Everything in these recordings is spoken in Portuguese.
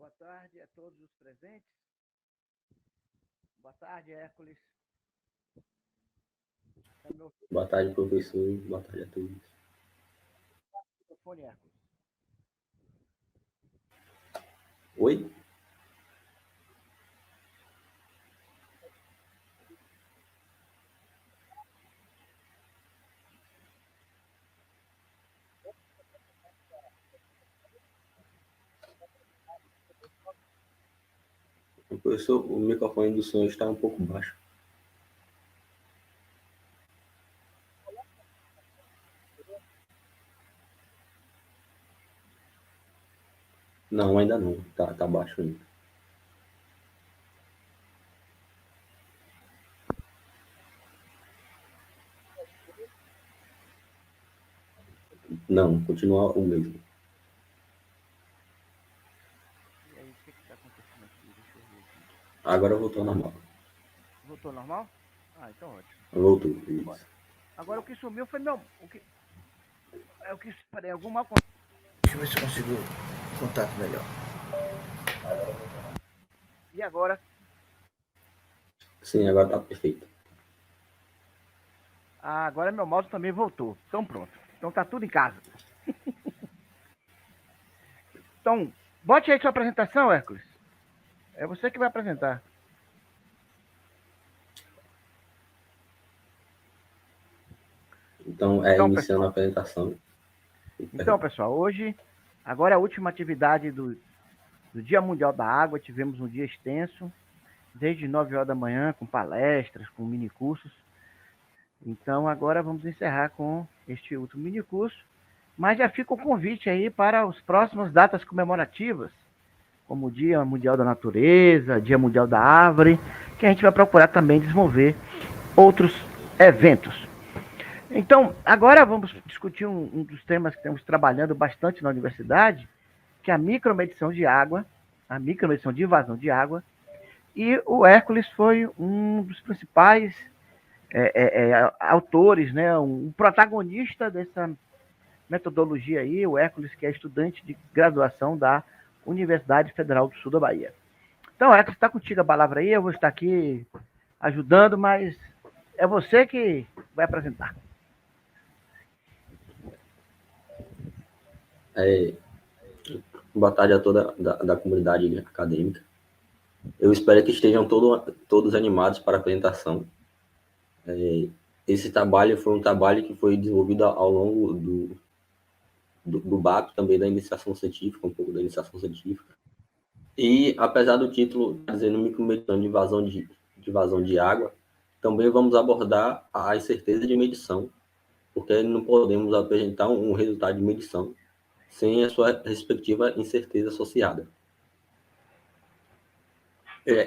boa tarde a todos os presentes. Boa tarde, Hércules. Boa tarde, professor. Boa tarde a todos. Microfone, Hércules. Oi? Professor, o microfone do senhor está um pouco baixo. Não, ainda não. Tá baixo ainda. Não, continua o mesmo. E aí, o que está acontecendo aqui? Deixa eu ver aqui. Agora voltou ao normal. Voltou normal? Ah, então ótimo. Voltou, isso. Agora o que sumiu foi meu... Peraí, alguma... Deixa eu ver se eu consigo contato melhor. E agora? Sim, agora tá perfeito. Ah, agora meu mouse também voltou. Então pronto. Então tá tudo em casa. Então, bote aí sua apresentação, Hércules. É você que vai apresentar. Então, iniciando a apresentação. Então, pessoal, hoje, agora é a última atividade do Dia Mundial da Água. Tivemos um dia extenso, desde 9 horas da manhã, com palestras, com minicursos. Então, agora vamos encerrar com este último minicurso. Mas já fica o convite aí para as próximas datas comemorativas, como o Dia Mundial da Natureza, Dia Mundial da Árvore, que a gente vai procurar também desenvolver outros eventos. Então, agora vamos discutir um dos temas que estamos trabalhando bastante na universidade, que é a micromedição de água, a micromedição de invasão de água, e o Hércules foi um dos principais autores, né, um protagonista dessa metodologia aí, o Hércules, que é estudante de graduação da Universidade Federal do Sul da Bahia. Então, Hércules, está contigo a palavra aí, eu vou estar aqui ajudando, mas é você que vai apresentar. Boa tarde a toda da comunidade acadêmica. Eu espero que estejam todos animados para a apresentação. Esse trabalho foi um trabalho que foi desenvolvido ao longo do BAP, também da iniciação científica, um pouco da iniciação científica. E, apesar do título dizendo micromedição de vazão de água, também vamos abordar a incerteza de medição, porque não podemos apresentar um resultado de medição sem a sua respectiva incerteza associada.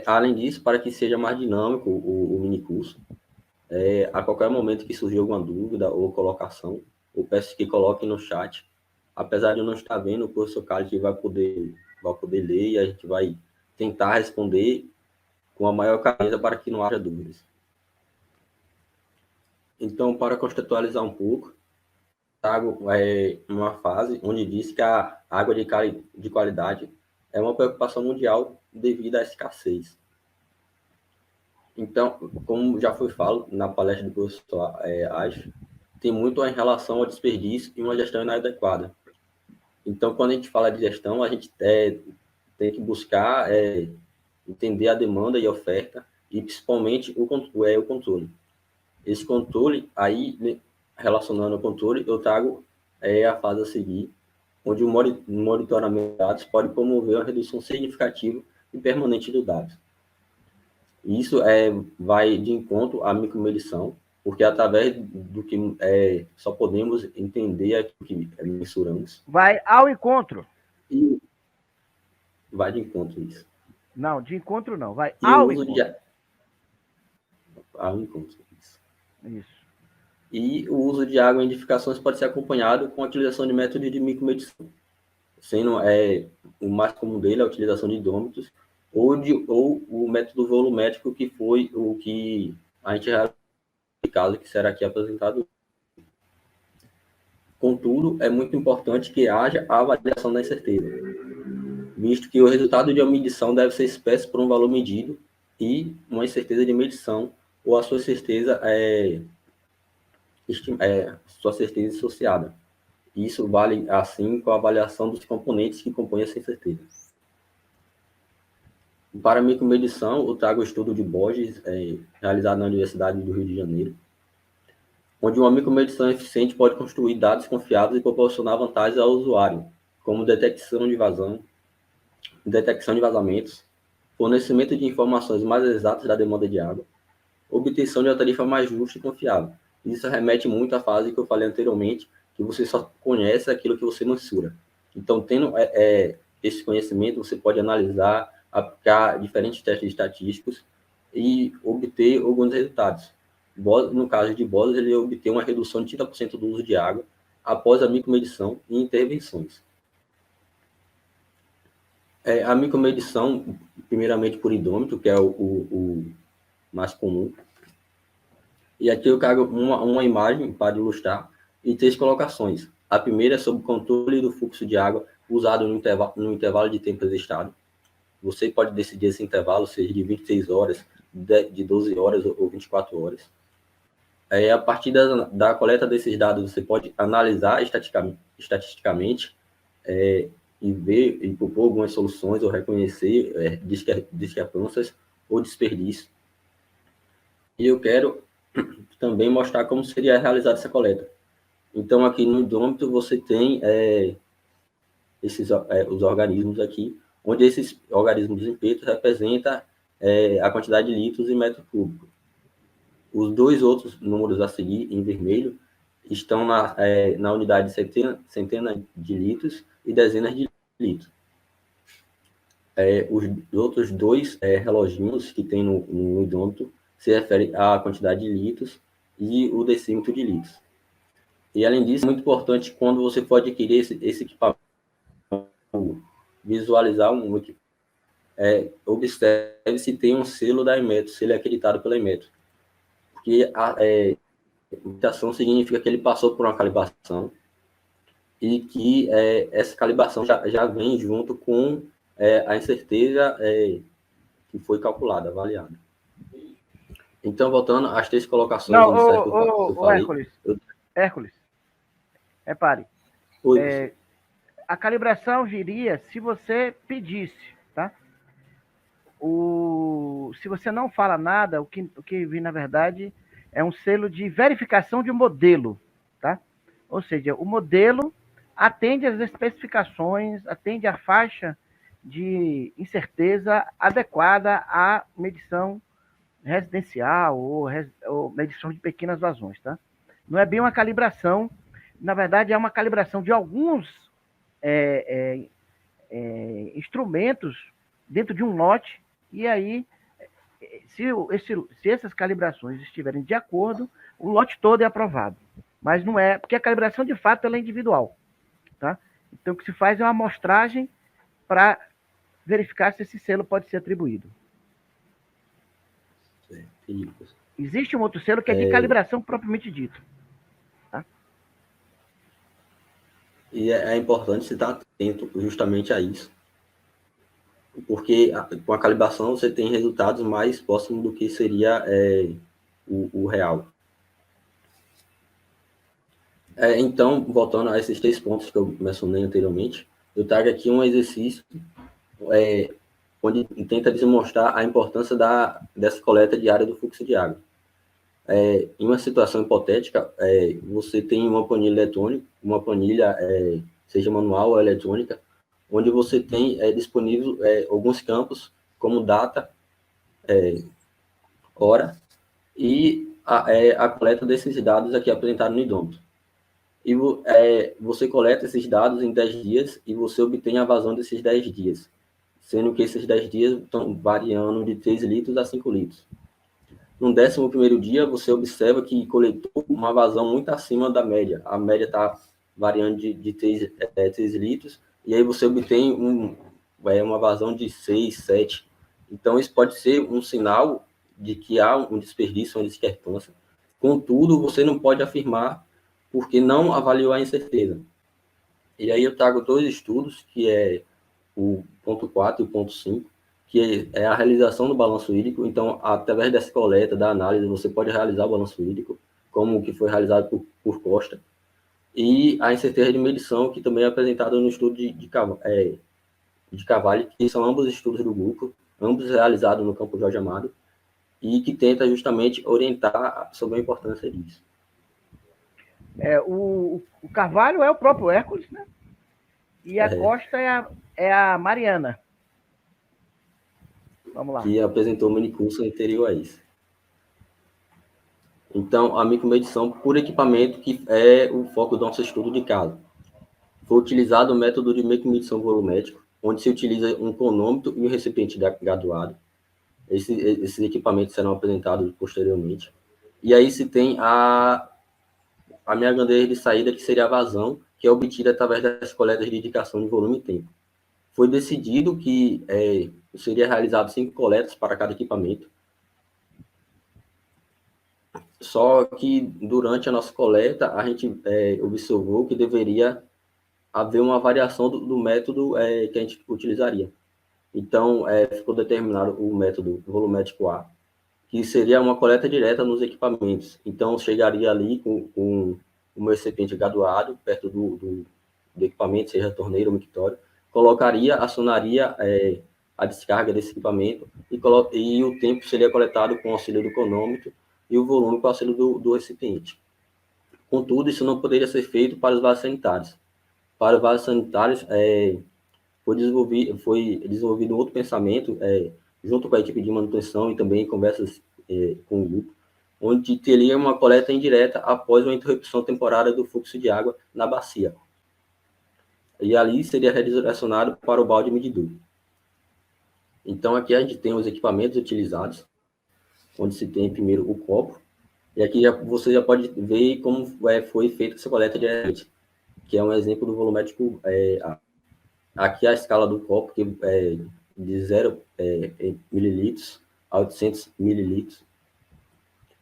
Além disso, para que seja mais dinâmico o minicurso, a qualquer momento que surgir alguma dúvida ou colocação, eu peço que coloquem no chat. Apesar de eu não estar vendo, o professor Carlos vai poder ler e a gente vai tentar responder com a maior clareza para que não haja dúvidas. Então, para contextualizar um pouco, trago uma fase onde diz que a água de qualidade é uma preocupação mundial devido à escassez. Então, como já foi falado na palestra do professor Acho, tem muito em relação ao desperdício e uma gestão inadequada. Então, quando a gente fala de gestão, a gente tem que buscar entender a demanda e a oferta e, principalmente, o controle. Esse controle, aí, relacionando ao controle, eu trago a fase a seguir, onde o monitoramento de dados pode promover uma redução significativa e permanente dos dados. Isso vai de encontro à micromedição, porque através do que só podemos entender aquilo que mensuramos. Vai ao encontro. E vai de encontro isso. Não, de encontro não, vai e ao o uso encontro. Ao encontro, isso. Isso. E o uso de água em edificações pode ser acompanhado com a utilização de métodos de micromedição, sendo o mais comum dele a utilização de hidrômetros ou o método volumétrico, que foi o que a gente realizou no caso que será aqui apresentado. Contudo, é muito importante que haja a avaliação da incerteza. visto que o resultado de uma medição deve ser expresso por um valor medido e uma incerteza de medição, ou a sua certeza sua certeza associada. Isso vale assim com a avaliação dos componentes que compõem essa incerteza. Para a micromedição, eu trago o estudo de Borges, realizado na Universidade do Rio de Janeiro, onde uma micromedição eficiente pode construir dados confiáveis e proporcionar vantagens ao usuário, como detecção de vazamentos, fornecimento de informações mais exatas da demanda de água, obtenção de uma tarifa mais justa e confiável. Isso remete muito à fase que eu falei anteriormente, que você só conhece aquilo que você mensura. Então, tendo esse conhecimento, você pode analisar, aplicar diferentes testes estatísticos e obter alguns resultados. No caso de Borges, ele obteve uma redução de 30% do uso de água após a micromedição e intervenções. A micromedição, primeiramente por hidrômetro, que é o mais comum. E aqui eu trago uma imagem para ilustrar e 3 colocações. A primeira é sobre o controle do fluxo de água usado no intervalo de tempo registrado. Você pode decidir esse intervalo, seja de 26 horas, de 12 horas ou 24 horas. A partir da coleta desses dados, você pode analisar estatisticamente e ver e propor algumas soluções ou reconhecer discrepâncias ou desperdício. E eu quero também mostrar como seria realizada essa coleta. Então, aqui no hidrômetro, você tem os organismos aqui, onde esses organismos em preto representam a quantidade de litros em metro cúbico. Os 2 outros números a seguir, em vermelho, estão na unidade de centenas de litros e dezenas de litros. Os outros 2 reloginhos que tem no hidrômetro se referem à quantidade de litros e o decímetro de litros. E, além disso, é muito importante, quando você for adquirir esse equipamento, visualizar um equipamento, observe se tem um selo da Inmetro, se ele é acreditado pela Inmetro. Porque a acreditação significa que ele passou por uma calibração e que essa calibração já vem junto com a incerteza que foi calculada, avaliada. Então, voltando às 3 colocações iniciais que eu falei... Hércules, repare. A calibração viria se você pedisse, tá? Se você não fala nada, o que vem, na verdade, é um selo de verificação de um modelo, tá? Ou seja, o modelo atende às especificações, atende à faixa de incerteza adequada à medição residencial ou medição de pequenas vazões, tá? Não é bem uma calibração, na verdade é uma calibração de alguns instrumentos dentro de um lote, e aí, se essas calibrações estiverem de acordo, o lote todo é aprovado. Mas não é, porque a calibração de fato ela é individual, tá? Então o que se faz é uma amostragem para verificar se esse selo pode ser atribuído. Existe um outro selo que é de calibração propriamente dito. Tá? E é importante você estar atento justamente a isso. Porque com a calibração você tem resultados mais próximos do que seria o real. Então, voltando a esses 3 pontos que eu mencionei anteriormente, eu trago aqui um exercício onde tenta demonstrar a importância dessa coleta diária do fluxo de água. Em uma situação hipotética, você tem uma planilha eletrônica, seja manual ou eletrônica, onde você tem disponível alguns campos, como data, hora, e a coleta desses dados aqui apresentados no hidrômetro. E você coleta esses dados em 10 dias e você obtém a vazão desses 10 dias, sendo que esses 10 dias estão variando de 3 litros a 5 litros. No 11º dia, você observa que coletou uma vazão muito acima da média. A média está variando de 3 litros, e aí você obtém uma vazão de 6, 7. Então, isso pode ser um sinal de que há um desperdício, uma discrepância. Contudo, você não pode afirmar porque não avaliou a incerteza. E aí eu trago 2 estudos, que é o ponto 4 e o ponto 5, que é a realização do balanço hídrico. Então, através dessa coleta, da análise, você pode realizar o balanço hídrico, como o que foi realizado por Costa. E a incerteza de medição, que também é apresentada no estudo de Cavalli, que são ambos estudos do grupo, ambos realizados no campo Jorge Amado, e que tenta justamente orientar sobre a importância disso. O Carvalho é o próprio Hércules, né? E a Costa é a Mariana. Vamos lá. Que apresentou o minicurso anterior a isso. Então, a micromedição por equipamento, que é o foco do nosso estudo de caso. Foi utilizado o método de micromedição volumétrico, onde se utiliza um cronômetro e um recipiente graduado. Esses equipamentos serão apresentados posteriormente. E aí se tem a minha bandeira de saída, que seria a vazão, que é obtida através das coletas de indicação de volume e tempo. Foi decidido que seria realizado 5 coletas para cada equipamento. Só que durante a nossa coleta, a gente observou que deveria haver uma variação do método que a gente utilizaria. Então, ficou determinado o método volumétrico A, que seria uma coleta direta nos equipamentos. Então, chegaria ali com o meu recipiente graduado, perto do equipamento, seja torneira ou mictório, colocaria, acionaria a descarga desse equipamento e o tempo seria coletado com o auxílio do cronômetro e o volume com o auxílio do recipiente. Contudo, isso não poderia ser feito para os vasos sanitários. Para os vasos sanitários, foi desenvolvido outro pensamento, junto com a equipe de manutenção e também conversas com o grupo, onde teria uma coleta indireta após uma interrupção temporária do fluxo de água na bacia. E ali seria redirecionado para o balde medidor. Então, aqui a gente tem os equipamentos utilizados, onde se tem primeiro o copo, e aqui você já pode ver como foi feita essa coleta diretamente, que é um exemplo do volumétrico A. Aqui a escala do copo, que é de 0 mililitros a 800 mililitros,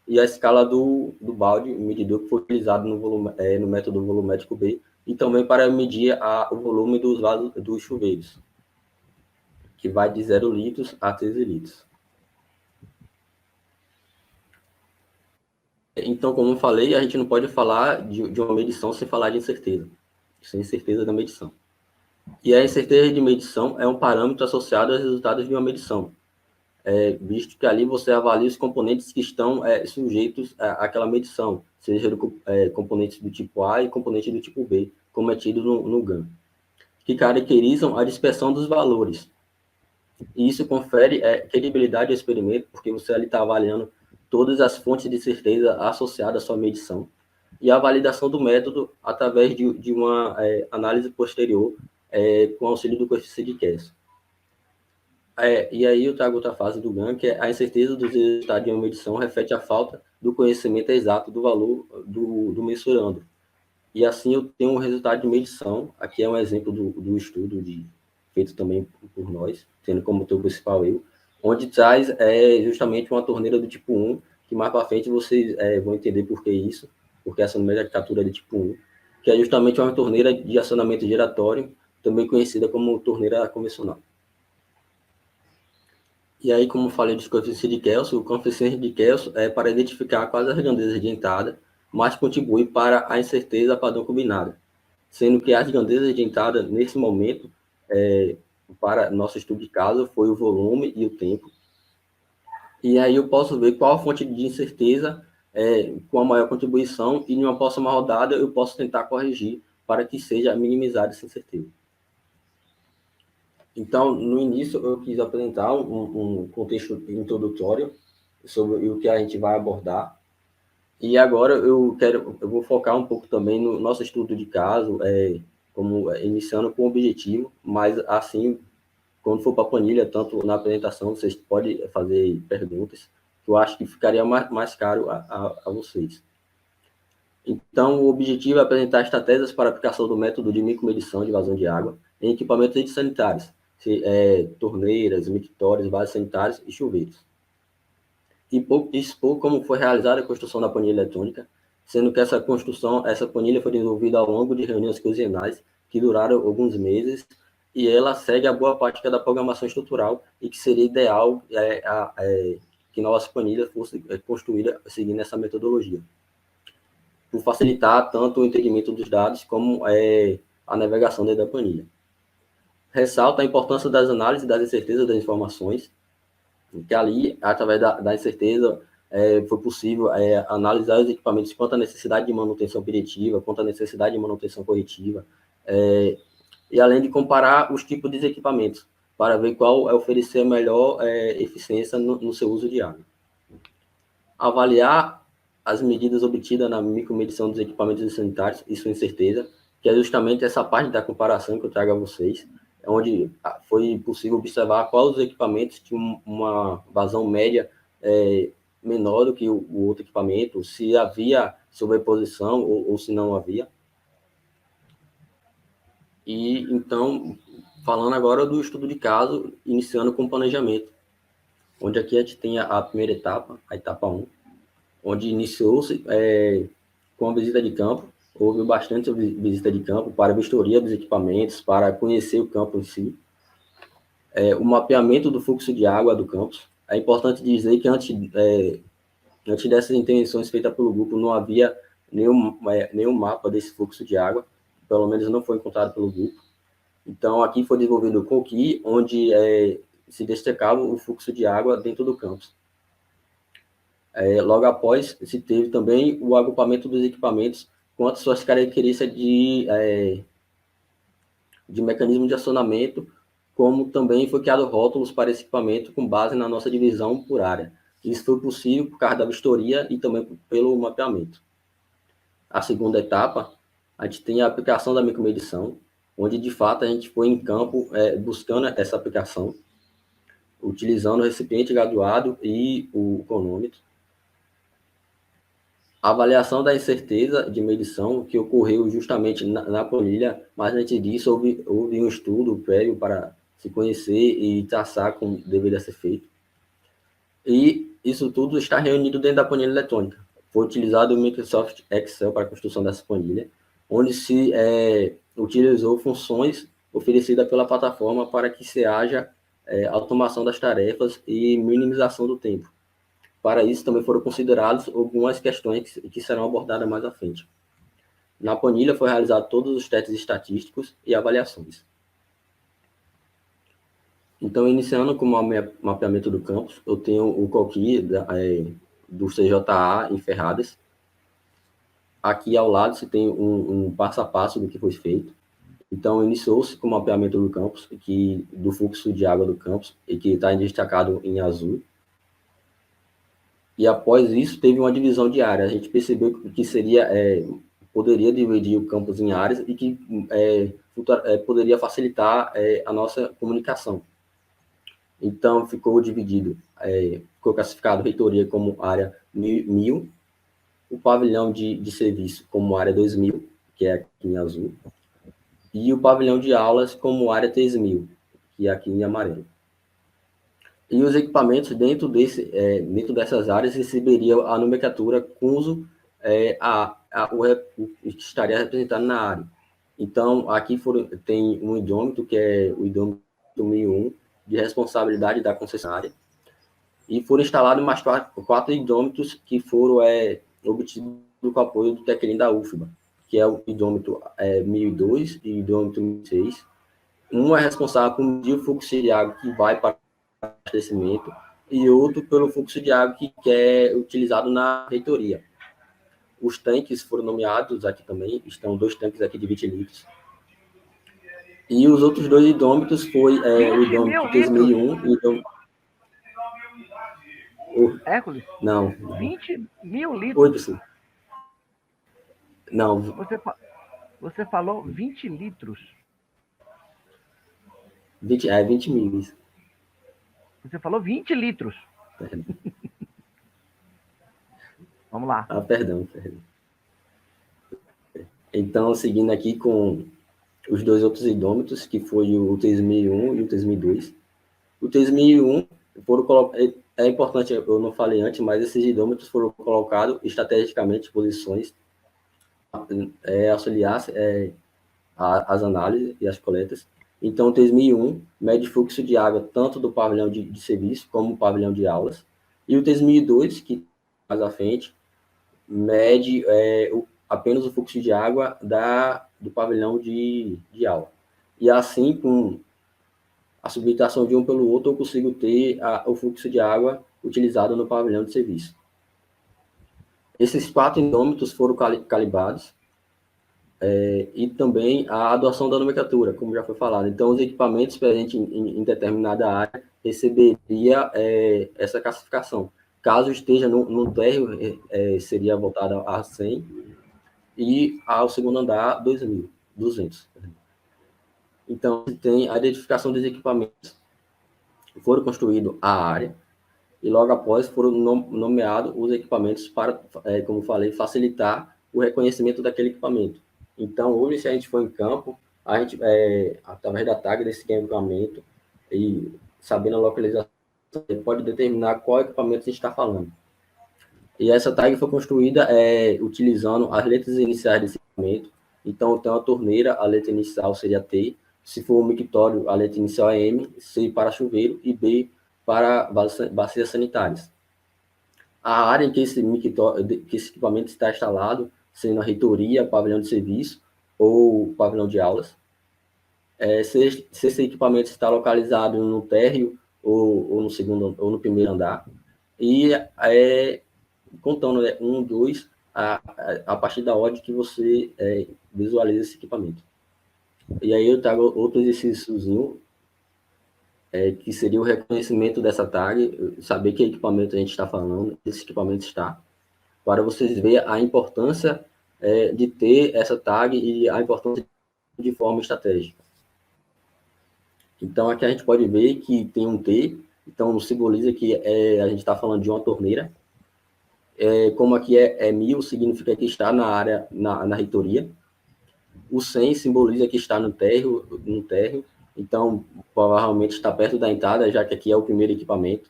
e a escala do balde medidor, que foi utilizado no método volumétrico B, e também para medir o volume dos vasos dos chuveiros, que vai de 0 litros a 13 litros. Então, como eu falei, a gente não pode falar de uma medição sem falar de incerteza, sem certeza da medição. E a incerteza de medição é um parâmetro associado aos resultados de uma medição, visto que ali você avalia os componentes que estão sujeitos àquela medição, seja componentes do tipo A e componentes do tipo B, como é tido no GAN, que caracterizam a dispersão dos valores. E isso confere credibilidade ao experimento, porque você ali está avaliando todas as fontes de certeza associadas à sua medição, e a validação do método através de uma análise posterior com auxílio do coeficiente de Kelso. E aí eu trago outra fase do GAN, que é a incerteza dos resultados de uma medição reflete a falta do conhecimento exato do valor do mensurando. E assim eu tenho um resultado de medição, aqui é um exemplo do estudo feito também por nós, tendo como motor principal eu, onde traz justamente uma torneira do tipo 1, que mais para frente vocês vão entender por que isso, porque essa nomenclatura é de tipo 1, que é justamente uma torneira de acionamento giratório, também conhecida como torneira convencional. E aí, como falei dos coeficientes de Kelso, o coeficiente de Kelso é para identificar quais as grandezas de entrada, mas contribui para a incerteza padrão combinada, sendo que as grandezas de entrada, nesse momento, para nosso estudo de caso, foi o volume e o tempo. E aí eu posso ver qual a fonte de incerteza com a maior contribuição, e em uma próxima rodada eu posso tentar corrigir para que seja minimizada essa incerteza. Então, no início, eu quis apresentar um contexto introdutório sobre o que a gente vai abordar. E agora eu vou focar um pouco também no nosso estudo de caso, iniciando com o objetivo, mas assim, quando for para a planilha, tanto na apresentação, vocês podem fazer perguntas, que eu acho que ficaria mais caro a vocês. Então, o objetivo é apresentar estratégias para a aplicação do método de micromedição de vazão de água em equipamentos sanitários, torneiras, mictórios, vasos sanitários e chuveiros. E expor como foi realizada a construção da planilha eletrônica, sendo que essa planilha foi desenvolvida ao longo de reuniões quinzenais que duraram alguns meses, e ela segue a boa prática da programação estrutural e que seria ideal que nossa planilha fosse construída seguindo essa metodologia, por facilitar tanto o entendimento dos dados como a navegação dentro da planilha. Ressalta a importância das análises das incertezas das informações, que ali, através da incerteza, foi possível analisar os equipamentos quanto à necessidade de manutenção preventiva, quanto à necessidade de manutenção corretiva, e além de comparar os tipos de equipamentos, para ver qual oferecer a melhor eficiência no seu uso diário. Avaliar as medidas obtidas na micromedição dos equipamentos sanitários e sua incerteza, que é justamente essa parte da comparação que eu trago a vocês, onde foi possível observar quais os equipamentos tinham uma vazão média menor do que o outro equipamento, se havia sobreposição ou se não havia. E, então, falando agora do estudo de caso, iniciando com o planejamento, onde aqui a gente tem a primeira etapa, a etapa 1, onde iniciou-se com a visita de campo. Houve bastante visita de campo para vistoria dos equipamentos, para conhecer o campo em si. O mapeamento do fluxo de água do campus. É importante dizer que antes dessas intervenções feitas pelo grupo, não havia nenhum mapa desse fluxo de água, pelo menos não foi encontrado pelo grupo. Então, aqui foi desenvolvido o COQUI, onde se destacava o fluxo de água dentro do campus. Logo após, se teve também o agrupamento dos equipamentos quanto às suas características de mecanismo de acionamento, como também foi criado rótulos para esse equipamento com base na nossa divisão por área. Isso foi possível por causa da vistoria e também pelo mapeamento. A segunda etapa, a gente tem a aplicação da micromedição, onde, de fato, a gente foi em campo buscando essa aplicação, utilizando o recipiente graduado e o cronômetro. A avaliação da incerteza de medição, que ocorreu justamente na planilha, mas antes disso houve um estudo prévio para se conhecer e traçar como deveria ser feito. E isso tudo está reunido dentro da planilha eletrônica. Foi utilizado o Microsoft Excel para a construção dessa planilha, onde se utilizou funções oferecidas pela plataforma para que se haja automação das tarefas e minimização do tempo. Para isso, também foram consideradas algumas questões que serão abordadas mais à frente. Na planilha, foi realizado todos os testes estatísticos e avaliações. Então, iniciando com o mapeamento do campus, eu tenho o COQUI do CJA em Ferradas. Aqui ao lado, você tem um passo a passo do que foi feito. Então, iniciou-se com o mapeamento do campus, do fluxo de água do campus, e que está destacado em azul. E após isso, teve uma divisão de área. A gente percebeu que poderia dividir o campus em áreas e que poderia facilitar a nossa comunicação. Então, ficou dividido, ficou classificado a reitoria como área 1000, o pavilhão de serviço como área 2000, que é aqui em azul, e o pavilhão de aulas como área 3000, que é aqui em amarelo. E os equipamentos dentro dessas áreas receberiam a nomenclatura CUNSO, o que estaria representado na área. Então, aqui tem um idômetro, que é o idômetro 1001, de responsabilidade da concessionária, e foram instalados mais quatro idômetros que foram obtidos com o apoio do Teclin da UFBA, que é o idômetro 1002 e o idômetro 1006. Um é responsável por medir o fluxo de água que vai para abastecimento, e outro pelo fluxo de água que é utilizado na reitoria. Os tanques foram nomeados aqui também, estão 2 tanques aqui de 20 litros. E os outros 2 idômetros foi o idômetro 3001 e o idômetro... Hércules? Não. 20 mil litros? 8, sim. Não. Você falou 20 litros. 20 mil. Você falou 20 litros. Perdão. Vamos lá. Perdão. Então, seguindo aqui com os 2 outros idômetros, que foi o 3001 e o 3002. O 3001 foram colocados... É importante, eu não falei antes, mas esses idômetros foram colocados estrategicamente em posições auxiliar as análises e as coletas, Então, o TES-1001 mede fluxo de água tanto do pavilhão de serviço como do pavilhão de aulas. E o TES-1002, que mais à frente, mede apenas o fluxo de água do pavilhão de aula. E assim, com a subtração de um pelo outro, eu consigo ter o fluxo de água utilizado no pavilhão de serviço. Esses 4 indômetros foram calibrados, e também a adoção da nomenclatura, como já foi falado. Então, os equipamentos presentes em determinada área receberia essa classificação. Caso esteja no térreo, seria voltado a 100, e ao segundo andar, 200. Então, tem a identificação dos equipamentos. Foram construídos a área, e logo após foram nomeados os equipamentos para, como falei, facilitar o reconhecimento daquele equipamento. Então, hoje, se a gente for em campo, a gente, através da tag desse equipamento e sabendo a localização, ele pode determinar qual equipamento a gente está falando. E essa tag foi construída utilizando as letras iniciais desse equipamento. Então, tem uma torneira, a letra inicial seria T. Se for um mictório, a letra inicial é M. C para chuveiro e B para bacias sanitárias. A área em que esse equipamento está instalado, sendo a reitoria, pavilhão de serviço ou pavilhão de aulas. Se esse equipamento está localizado no térreo ou no segundo ou no primeiro andar. E contando 1, 2, a partir da ordem que você visualiza esse equipamento. E aí eu trago outro exercíciozinho, que seria o reconhecimento dessa tag, saber que equipamento a gente está falando, esse equipamento está, para vocês verem a importância de ter essa tag e a importância de forma estratégica. Então, aqui a gente pode ver que tem um T, então simboliza que a gente está falando de uma torneira. Como aqui é 1000, significa que está na área, na reitoria. O 100 simboliza que está no térreo, então provavelmente está perto da entrada, já que aqui é o primeiro equipamento.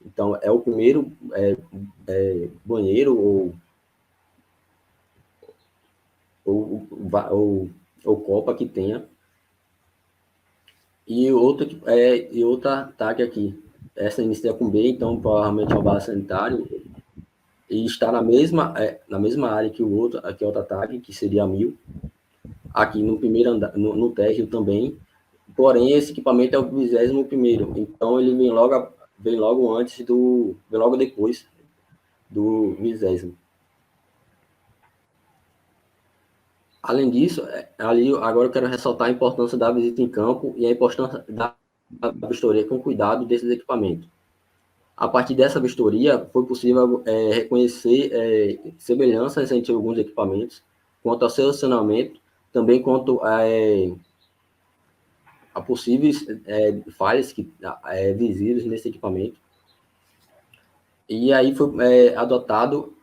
Então, é o primeiro banheiro ou copa que tenha. E outra tag aqui. Essa inicia com B, então provavelmente é o vaso sanitário. E está na mesma área que o outro, aqui é outra tag, que seria 1000. Aqui no primeiro andar, no térreo também. Porém, esse equipamento é o 21º. Então, ele vem logo depois do 20º. Além disso, agora eu quero ressaltar a importância da visita em campo e a importância da vistoria com cuidado desses equipamentos. A partir dessa vistoria, foi possível reconhecer semelhanças entre alguns equipamentos, quanto ao seu acionamento, também quanto a possíveis falhas visíveis nesse equipamento. E aí foi adotado,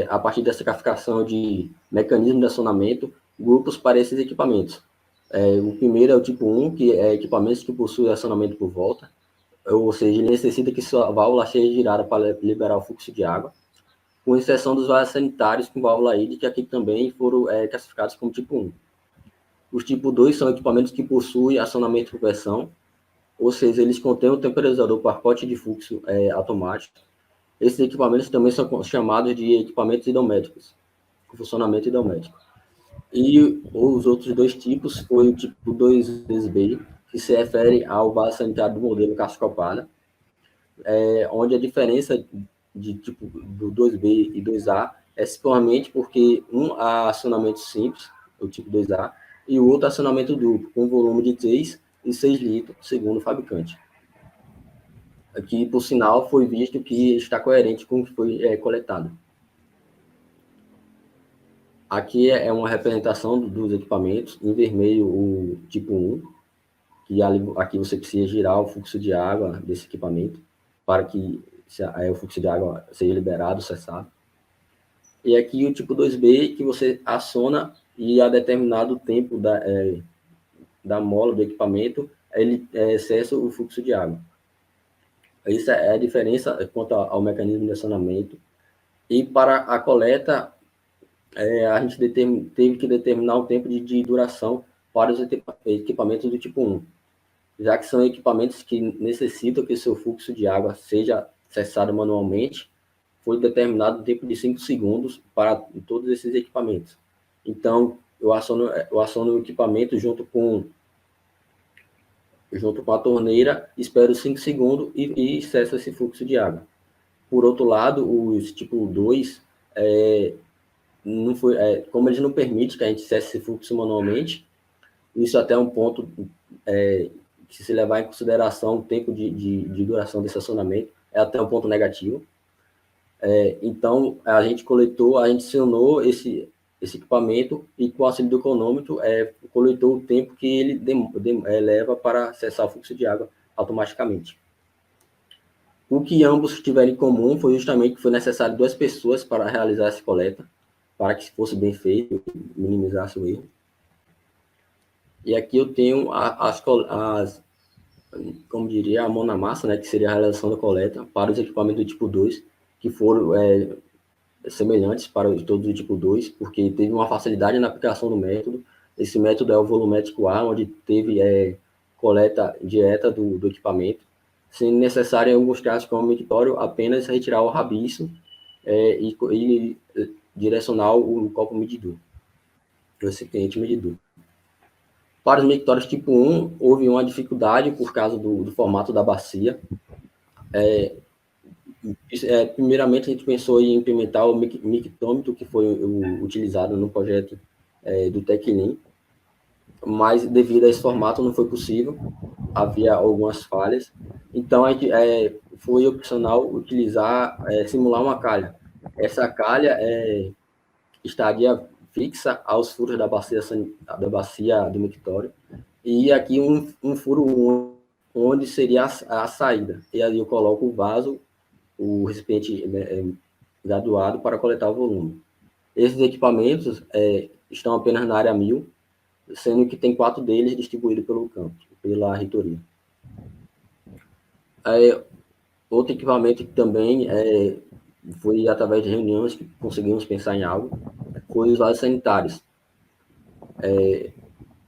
a partir dessa classificação de mecanismo de acionamento, grupos para esses equipamentos. O primeiro é o tipo 1, que é equipamentos que possuem acionamento por volta, ou seja, ele necessita que sua válvula seja girada para liberar o fluxo de água, com exceção dos vasos sanitários com válvula hídrica, que também foram classificados como tipo 1. Os tipo 2 são equipamentos que possuem acionamento por pressão, ou seja, eles contêm um temporizador pacote de fluxo automático. Esses equipamentos também são chamados de equipamentos idométricos, com funcionamento idométrico. E os outros dois tipos foi o tipo 2B, que se refere ao vaso sanitário do modelo Cascopada, onde a diferença de tipo do 2B e 2A é simplesmente porque um há acionamento simples, o tipo 2A, e o outro acionamento duplo, com volume de 3 e 6 litros, segundo o fabricante. Aqui, por sinal, foi visto que está coerente com o que foi coletado. Aqui é uma representação dos equipamentos, em vermelho o tipo 1, que aqui você precisa girar o fluxo de água desse equipamento, para que o fluxo de água seja liberado, cessado. E aqui o tipo 2B, que você aciona e a determinado tempo da mola do equipamento, ele cessa o fluxo de água. Isso é a diferença quanto ao mecanismo de acionamento. E para a coleta, a gente teve que determinar o tempo de duração para os equipamentos do tipo 1, já que são equipamentos que necessitam que seu fluxo de água seja acessado manualmente. Foi determinado um tempo de 5 segundos para todos esses equipamentos. Então, eu aciono o equipamento junto com a torneira, espero 5 segundos e cessa esse fluxo de água. Por outro lado, os tipo 2, como eles não permitem que a gente cesse esse fluxo manualmente, isso até é um ponto que, se levar em consideração o tempo de duração desse acionamento, é até um ponto negativo. Então, a gente acionou esse equipamento e, com o auxílio do cronômetro, coletou o tempo que ele leva para acessar o fluxo de água automaticamente. O que ambos tiveram em comum foi justamente que foi necessário 2 pessoas para realizar essa coleta, para que fosse bem feito e minimizasse o erro. E aqui eu tenho como diria, a mão na massa, né, que seria a realização da coleta para os equipamentos do tipo 2, que foram semelhantes para todos do tipo 2, porque teve uma facilidade na aplicação do método. Esse método é o volumétrico A, onde teve coleta direta do equipamento, sendo necessário, em alguns casos, como mictório, apenas retirar o rabiço e direcionar o copo medidor, o recipiente medidor. Para os mictórios tipo 1, houve uma dificuldade por causa do formato da bacia. Primeiramente, a gente pensou em implementar o mictômetro, que foi utilizado no projeto do Teclin, mas devido a esse formato não foi possível, havia algumas falhas. Então, a gente, foi opcional simular uma calha. Essa calha estaria fixa aos furos da bacia do mictório, e aqui um furo onde seria a saída. E ali eu coloco o vaso, o recipiente graduado para coletar o volume. Esses equipamentos estão apenas na área 1000, sendo que tem 4 deles distribuídos pelo campo, pela reitoria. Outro equipamento que também foi através de reuniões que conseguimos pensar em algo, foi os vasos sanitários.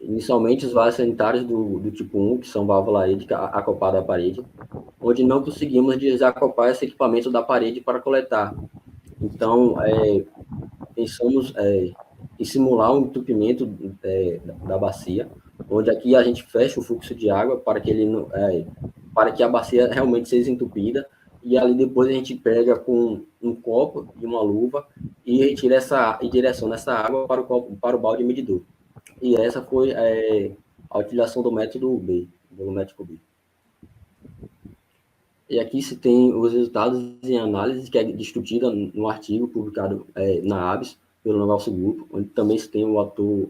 Inicialmente, os vasos sanitários do tipo 1, que são válvula édica acoplada à parede, onde não conseguimos desacoplar esse equipamento da parede para coletar. Então, pensamos em simular um entupimento da bacia, onde aqui a gente fecha o fluxo de água para que a bacia realmente seja entupida, e ali depois a gente pega com um copo e uma luva e retira e direciona essa água para o balde medidor. E essa foi a utilização do método B, volumétrico B. E aqui se tem os resultados em análise, que é discutida no artigo publicado na ABS, pelo nosso grupo, onde também se tem o autor,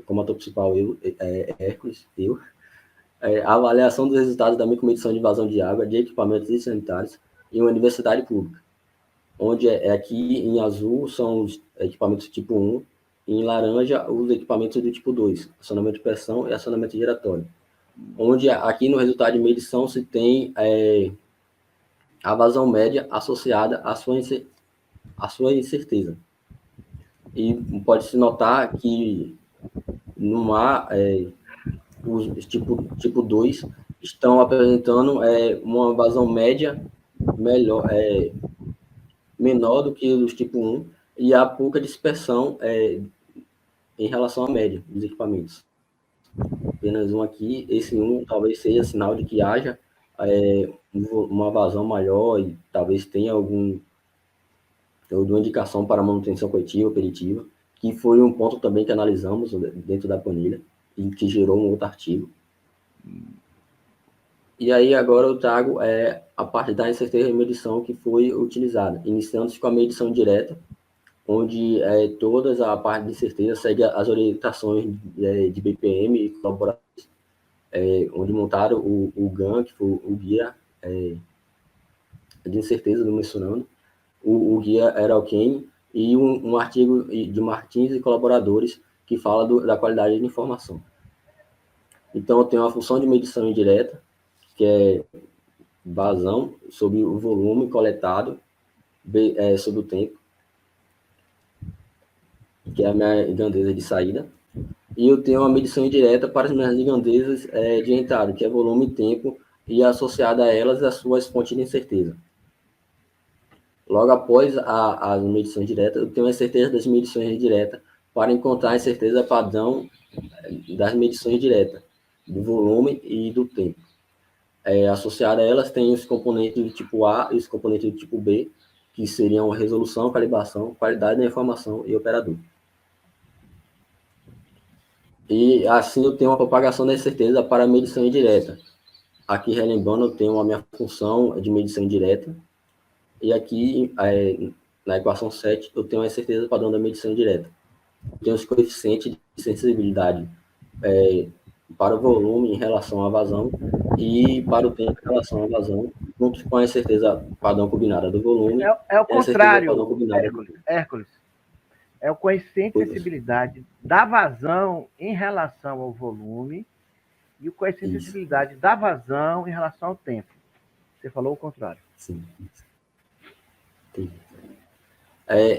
como autor principal, Hércules, a avaliação dos resultados da micromedição de vazão de água de equipamentos sanitários em uma universidade pública, onde aqui em azul são os equipamentos tipo 1, e em laranja os equipamentos do tipo 2, acionamento de pressão e acionamento giratório, onde aqui no resultado de medição se tem a vazão média associada à sua incerteza. E pode-se notar que no mar, os tipo 2 estão apresentando uma vazão média menor do que os tipo 1, e há pouca dispersão em relação à média dos equipamentos. Apenas um aqui, esse 1 talvez seja sinal de que haja uma vazão maior e talvez tenha alguma indicação para manutenção corretiva, peritiva, que foi um ponto também que analisamos dentro da planilha e que gerou um outro artigo. E aí agora eu trago a parte da incerteza de medição que foi utilizada, iniciando-se com a medição direta, onde toda a parte de incerteza segue as orientações de BPM e colaboradores, onde montaram o GAN, que foi o guia de incerteza do mencionando, o guia era Kane, e um artigo de Martins e colaboradores que fala da qualidade de informação. Então, eu tenho uma função de medição indireta, que é vazão sobre o volume coletado sobre o tempo, que é a minha grandeza de saída. E eu tenho uma medição indireta para as minhas grandezas de entrada, que é volume e tempo, e associada a elas as suas fontes de incerteza. Logo após as medições diretas, eu tenho a certeza das medições diretas para encontrar a certeza padrão das medições diretas, do volume e do tempo. Associada a elas, tem os componentes do tipo A e os componentes do tipo B, que seriam resolução, calibração, qualidade da informação e operador. E assim eu tenho uma propagação da incerteza para a medição indireta. Aqui, relembrando, eu tenho a minha função de medição indireta, e aqui, na equação 7, eu tenho a certeza padrão da medição indireta. Eu tenho os coeficientes de sensibilidade para o volume em relação à vazão e para o tempo em relação à vazão, junto com a certeza padrão combinada do volume. É o contrário, Hércules. Hércules. É o coeficiente de sensibilidade da vazão em relação ao volume e o coeficiente de sensibilidade da vazão em relação ao tempo. Você falou o contrário. Sim.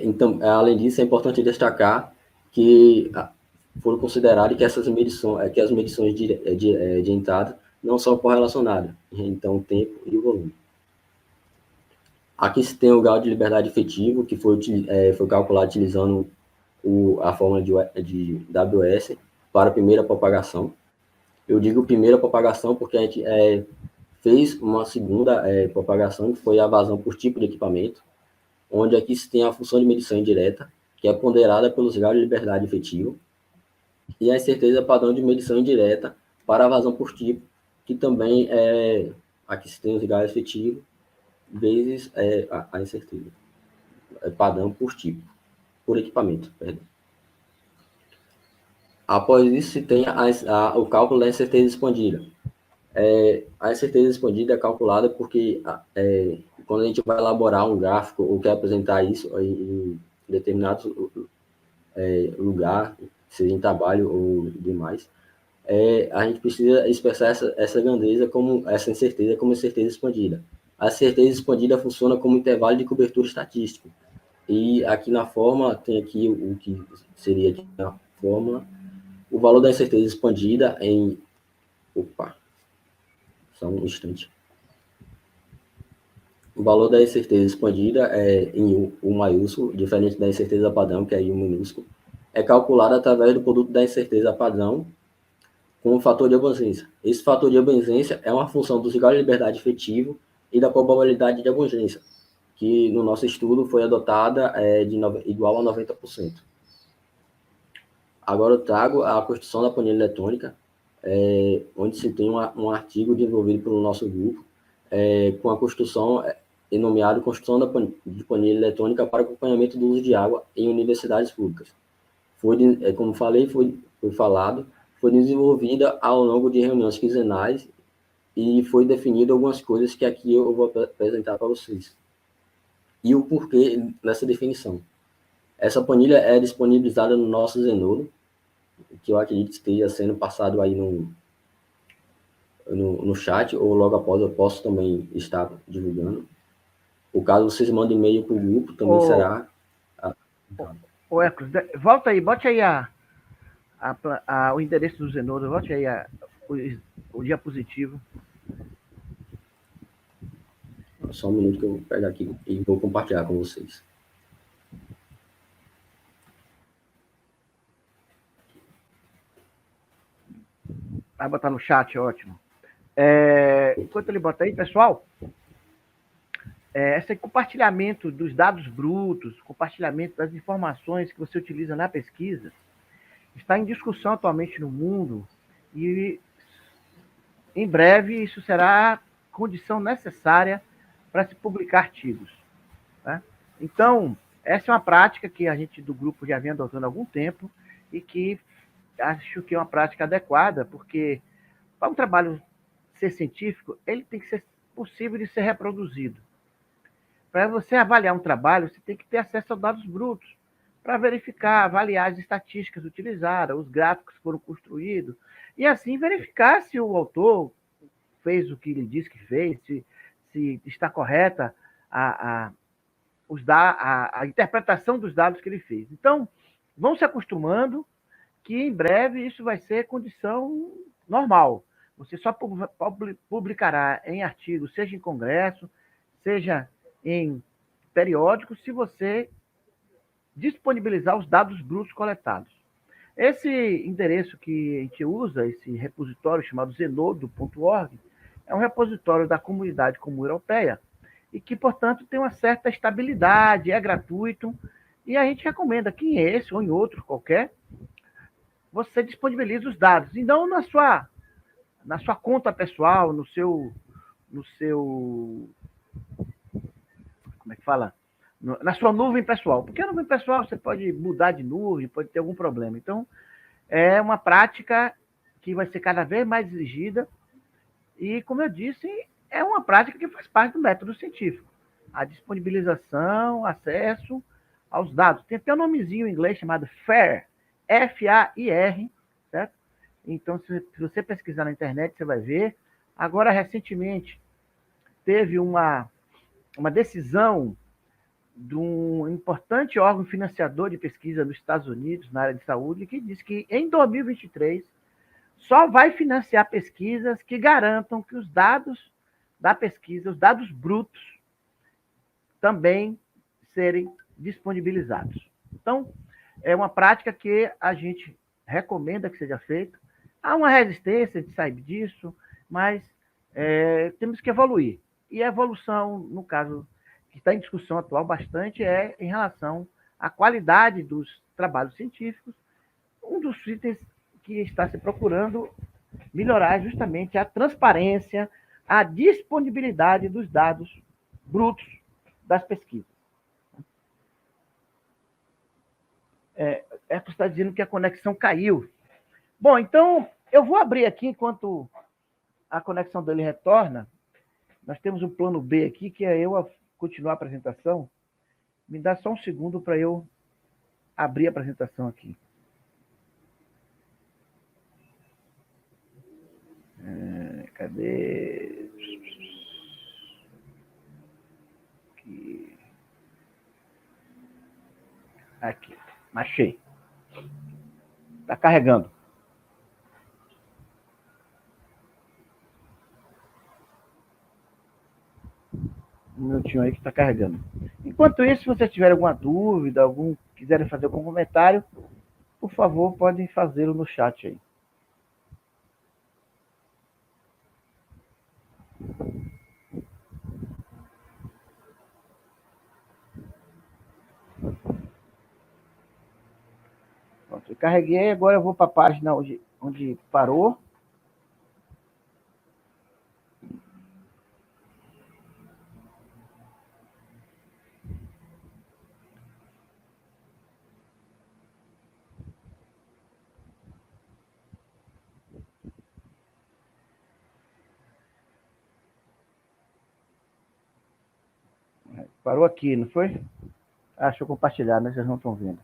Então, além disso, é importante destacar que foram considerados que essas medições, que as medições de entrada não são correlacionadas, então o tempo e o volume. Aqui se tem o grau de liberdade efetivo, que foi calculado utilizando a fórmula de WS para a primeira propagação. Eu digo primeira propagação porque a gente fez uma segunda propagação, que foi a vazão por tipo de equipamento, onde aqui se tem a função de medição indireta, que é ponderada pelos graus de liberdade efetivo, e a incerteza padrão de medição indireta para a vazão por tipo, que também aqui se tem os graus efetivos, vezes a incerteza. Padrão por tipo, por equipamento, perdão. Após isso, se tem o cálculo da incerteza expandida. A incerteza expandida é calculada porque quando a gente vai elaborar um gráfico ou quer apresentar isso em determinado lugar, seja em trabalho ou demais, a gente precisa expressar essa grandeza essa incerteza como incerteza expandida. A certeza expandida funciona como intervalo de cobertura estatístico. E aqui na fórmula, tem aqui o que seria aqui na fórmula, o valor da incerteza expandida em... Opa! Só um instante. O valor da incerteza expandida em U maiúsculo, diferente da incerteza padrão, que é I minúsculo, é calculado através do produto da incerteza padrão com o fator de abrangência. Esse fator de abrangência é uma função do grau de liberdade efetivo e da probabilidade de abrangência, que no nosso estudo foi adotada igual a 90%. Agora eu trago a construção da planilha eletrônica, onde se tem um artigo desenvolvido pelo nosso grupo, com a construção, nomeado Construção de Planilha Eletrônica para Acompanhamento do Uso de Água em Universidades Públicas. Como falei, foi desenvolvida ao longo de reuniões quinzenais e foi definido algumas coisas que aqui eu vou apresentar para vocês. E o porquê dessa definição. Essa planilha é disponibilizada no nosso Zenodo, que eu acredito que esteja sendo passado aí no chat, ou logo após eu posso também estar divulgando. O caso vocês mandem e-mail para o grupo, também será... Ô, Hércules, volta aí, bote aí o endereço do Zenodo, bote aí o diapositivo. Só um minuto que eu vou pegar aqui e vou compartilhar com vocês. Vai botar no chat, ótimo. Enquanto ele bota aí, pessoal, esse compartilhamento dos dados brutos, compartilhamento das informações que você utiliza na pesquisa, está em discussão atualmente no mundo e, em breve, isso será condição necessária para se publicar artigos. Tá? Então, essa é uma prática que a gente do grupo já vem adotando há algum tempo e que acho que é uma prática adequada, porque para um trabalho ser científico, ele tem que ser possível de ser reproduzido. Para você avaliar um trabalho, você tem que ter acesso aos dados brutos, para verificar, avaliar as estatísticas utilizadas, os gráficos que foram construídos, e assim verificar se o autor fez o que ele disse que fez, se está correta a interpretação dos dados que ele fez. Então, vão se acostumando que em breve isso vai ser condição normal. Você só publicará em artigos, seja em congresso, seja em periódicos, se você disponibilizar os dados brutos coletados. Esse endereço que a gente usa, esse repositório chamado zenodo.org, é um repositório da Comunidade Comum Europeia e que, portanto, tem uma certa estabilidade, é gratuito, e a gente recomenda que em esse ou em outro qualquer, você disponibilize os dados, e não na sua conta pessoal, no seu como é que fala? Na sua nuvem pessoal. Porque a nuvem pessoal você pode mudar de nuvem, pode ter algum problema. Então, é uma prática que vai ser cada vez mais exigida e, como eu disse, é uma prática que faz parte do método científico. A disponibilização, acesso aos dados. Tem até um nomezinho em inglês chamado FAIR, F-A-I-R, certo? Então, se você pesquisar na internet, você vai ver. Agora, recentemente, teve uma decisão de um importante órgão financiador de pesquisa nos Estados Unidos, na área de saúde, que diz que em 2023 só vai financiar pesquisas que garantam que os dados da pesquisa, os dados brutos, também serem disponibilizados. Então, é uma prática que a gente recomenda que seja feita. Há uma resistência, a gente sabe disso, mas temos que evoluir. E a evolução, no caso, que está em discussão atual bastante, é em relação à qualidade dos trabalhos científicos. Um dos itens que está se procurando melhorar é justamente a transparência, a disponibilidade dos dados brutos das pesquisas. Eco está dizendo que a conexão caiu. Bom, então, eu vou abrir aqui enquanto a conexão dele retorna. Nós temos um plano B aqui, que é eu continuar a apresentação. Me dá só um segundo para eu abrir a apresentação aqui. Cadê? Aqui. Achei. Está carregando. Um minutinho aí que está carregando. Enquanto isso, se vocês tiverem alguma dúvida, quiserem fazer algum comentário, por favor, podem fazê-lo no chat aí. Pronto, eu carreguei, agora eu vou para a página onde parou. Parou aqui, não foi? Deixa eu compartilhar, né? Vocês não estão vendo.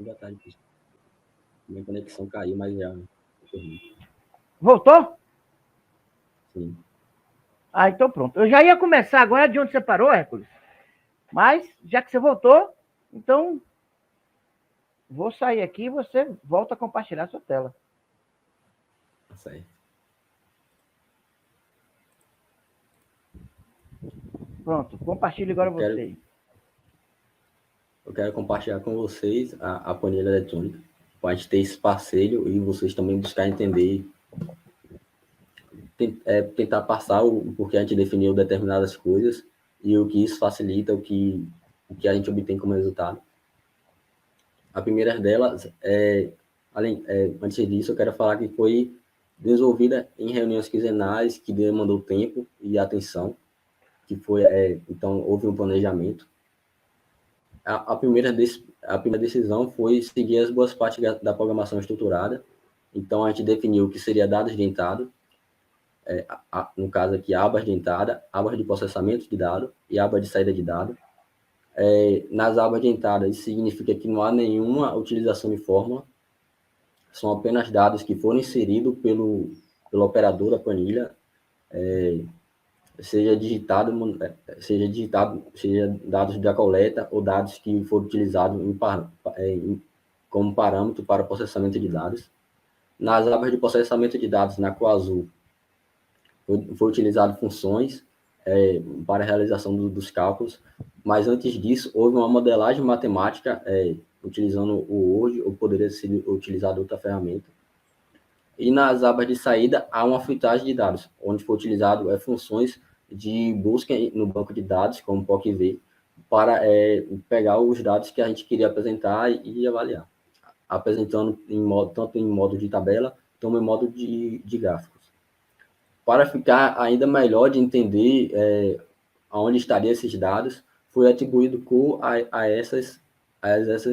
Boa tarde, pessoal. Minha conexão caiu, mas já. Voltou? Sim. Então pronto. Eu já ia começar agora de onde você parou, Hércules. Mas, já que você voltou, então vou sair aqui e você volta a compartilhar a sua tela. Certo. Pronto, compartilhe agora você. Eu quero compartilhar com vocês a planilha eletrônica, para a gente ter esse parceiro e vocês também buscar entender, tentar passar o porquê a gente definiu determinadas coisas e o que isso facilita, o que a gente obtém como resultado. A primeira delas, antes disso, eu quero falar que foi desenvolvida em reuniões quinzenais, que demandou tempo e atenção, que foi, então, houve um planejamento. a primeira decisão foi seguir as boas práticas da programação estruturada. Então, a gente definiu o que seria dados de entrada, no caso aqui, abas de entrada, abas de processamento de dados e abas de saída de dados. Nas abas de entrada, isso significa que não há nenhuma utilização de fórmula, são apenas dados que foram inseridos pelo operador da planilha, seja dados da coleta ou dados que foram utilizados como parâmetro para o processamento de dados. Nas abas de processamento de dados, na cor azul, foi utilizado funções para a realização dos cálculos, mas antes disso, houve uma modelagem matemática utilizando o Word, ou poderia ser utilizado outra ferramenta. E nas abas de saída, há uma filtragem de dados, onde foi utilizado funções de busca no banco de dados, como POC-V, para pegar os dados que a gente queria apresentar e avaliar, apresentando tanto em modo de tabela, como em modo de gráficos. Para ficar ainda melhor de entender aonde estariam esses dados, foi atribuído cor a essas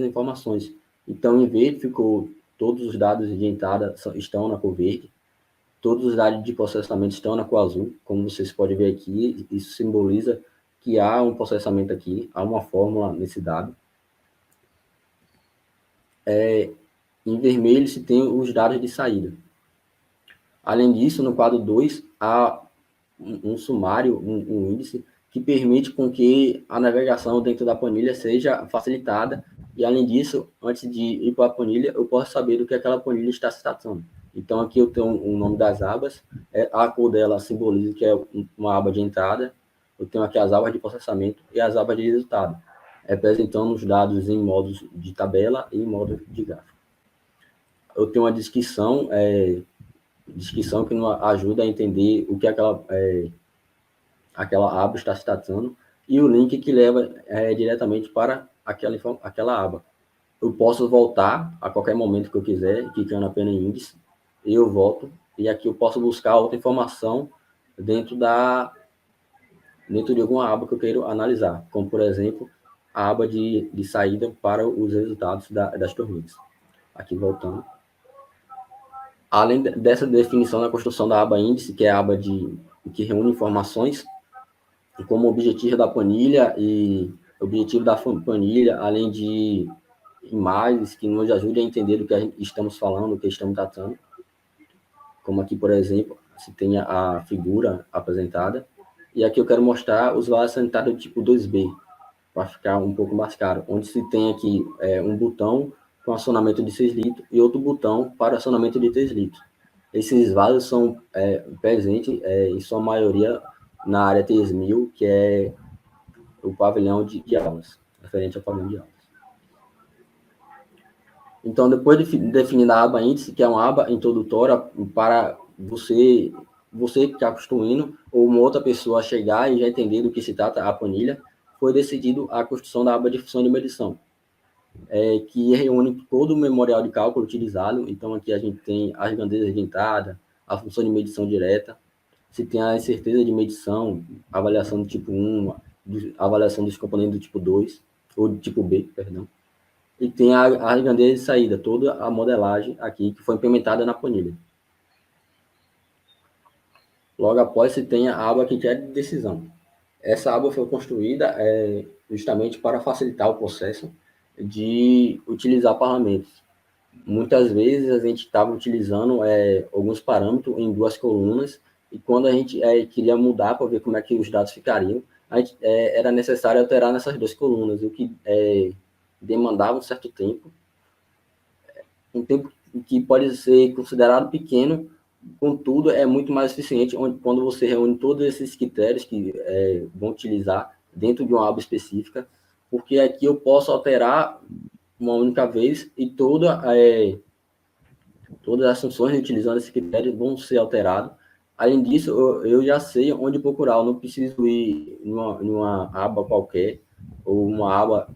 informações. Então, em verde ficou todos os dados de entrada estão na cor verde, todos os dados de processamento estão na cor azul, como vocês podem ver aqui, isso simboliza que há um processamento aqui, há uma fórmula nesse dado. Em vermelho se tem os dados de saída. Além disso, no quadro 2, há um sumário, um índice, que permite com que a navegação dentro da planilha seja facilitada. E, além disso, antes de ir para a planilha, eu posso saber do que aquela planilha está se tratando. Então, aqui eu tenho o nome das abas, a cor dela simboliza que é uma aba de entrada. Eu tenho aqui as abas de processamento e as abas de resultado, representando os dados em modos de tabela e em modo de gráfico. Eu tenho uma descrição que nos ajuda a entender o que aquela aba está se tratando, e o link que leva diretamente para aquela aba. Eu posso voltar a qualquer momento que eu quiser, clicando apenas em índice, e eu volto, e aqui eu posso buscar outra informação dentro de alguma aba que eu quero analisar, como, por exemplo, a aba de saída para os resultados das torneiras. Aqui voltando. Além dessa definição na construção da aba índice, que é a aba que reúne informações, como objetivo da planilha além de imagens que nos ajudem a entender do que estamos falando, do que estamos tratando. Como aqui, por exemplo, se tem a figura apresentada. E aqui eu quero mostrar os vasos sanitários do tipo 2B, para ficar um pouco mais claro, onde se tem aqui um botão com acionamento de 6 litros e outro botão para acionamento de 3 litros. Esses vasos são presentes, em sua maioria, na área 3000, que é o pavilhão de aulas, referente ao pavilhão de aulas. Então, depois de definir a aba índice, que é uma aba introdutória para você que está construindo, ou uma outra pessoa chegar e já entender do que se trata a planilha, foi decidido a construção da aba de função de medição, que reúne todo o memorial de cálculo utilizado. Então, aqui a gente tem as grandezas de entrada, a função de medição direta, se tem a incerteza de medição, avaliação do tipo 1, avaliação dos componentes do tipo 2, ou do tipo B, perdão. E tem a grandeza de saída, toda a modelagem aqui que foi implementada na planilha. Logo após, se tem a aba que é de decisão. Essa aba foi construída justamente para facilitar o processo de utilizar parlamentos. Muitas vezes a gente estava utilizando alguns parâmetros em 2 colunas, e quando a gente queria mudar para ver como é que os dados ficariam, era necessário alterar nessas 2 colunas, o que demandava um certo tempo, um tempo que pode ser considerado pequeno, contudo, é muito mais eficiente quando você reúne todos esses critérios que vão utilizar dentro de uma aba específica, porque aqui eu posso alterar uma única vez e todas as funções utilizando esse critério vão ser alteradas. Além disso, eu já sei onde procurar, eu não preciso ir numa aba qualquer, ou uma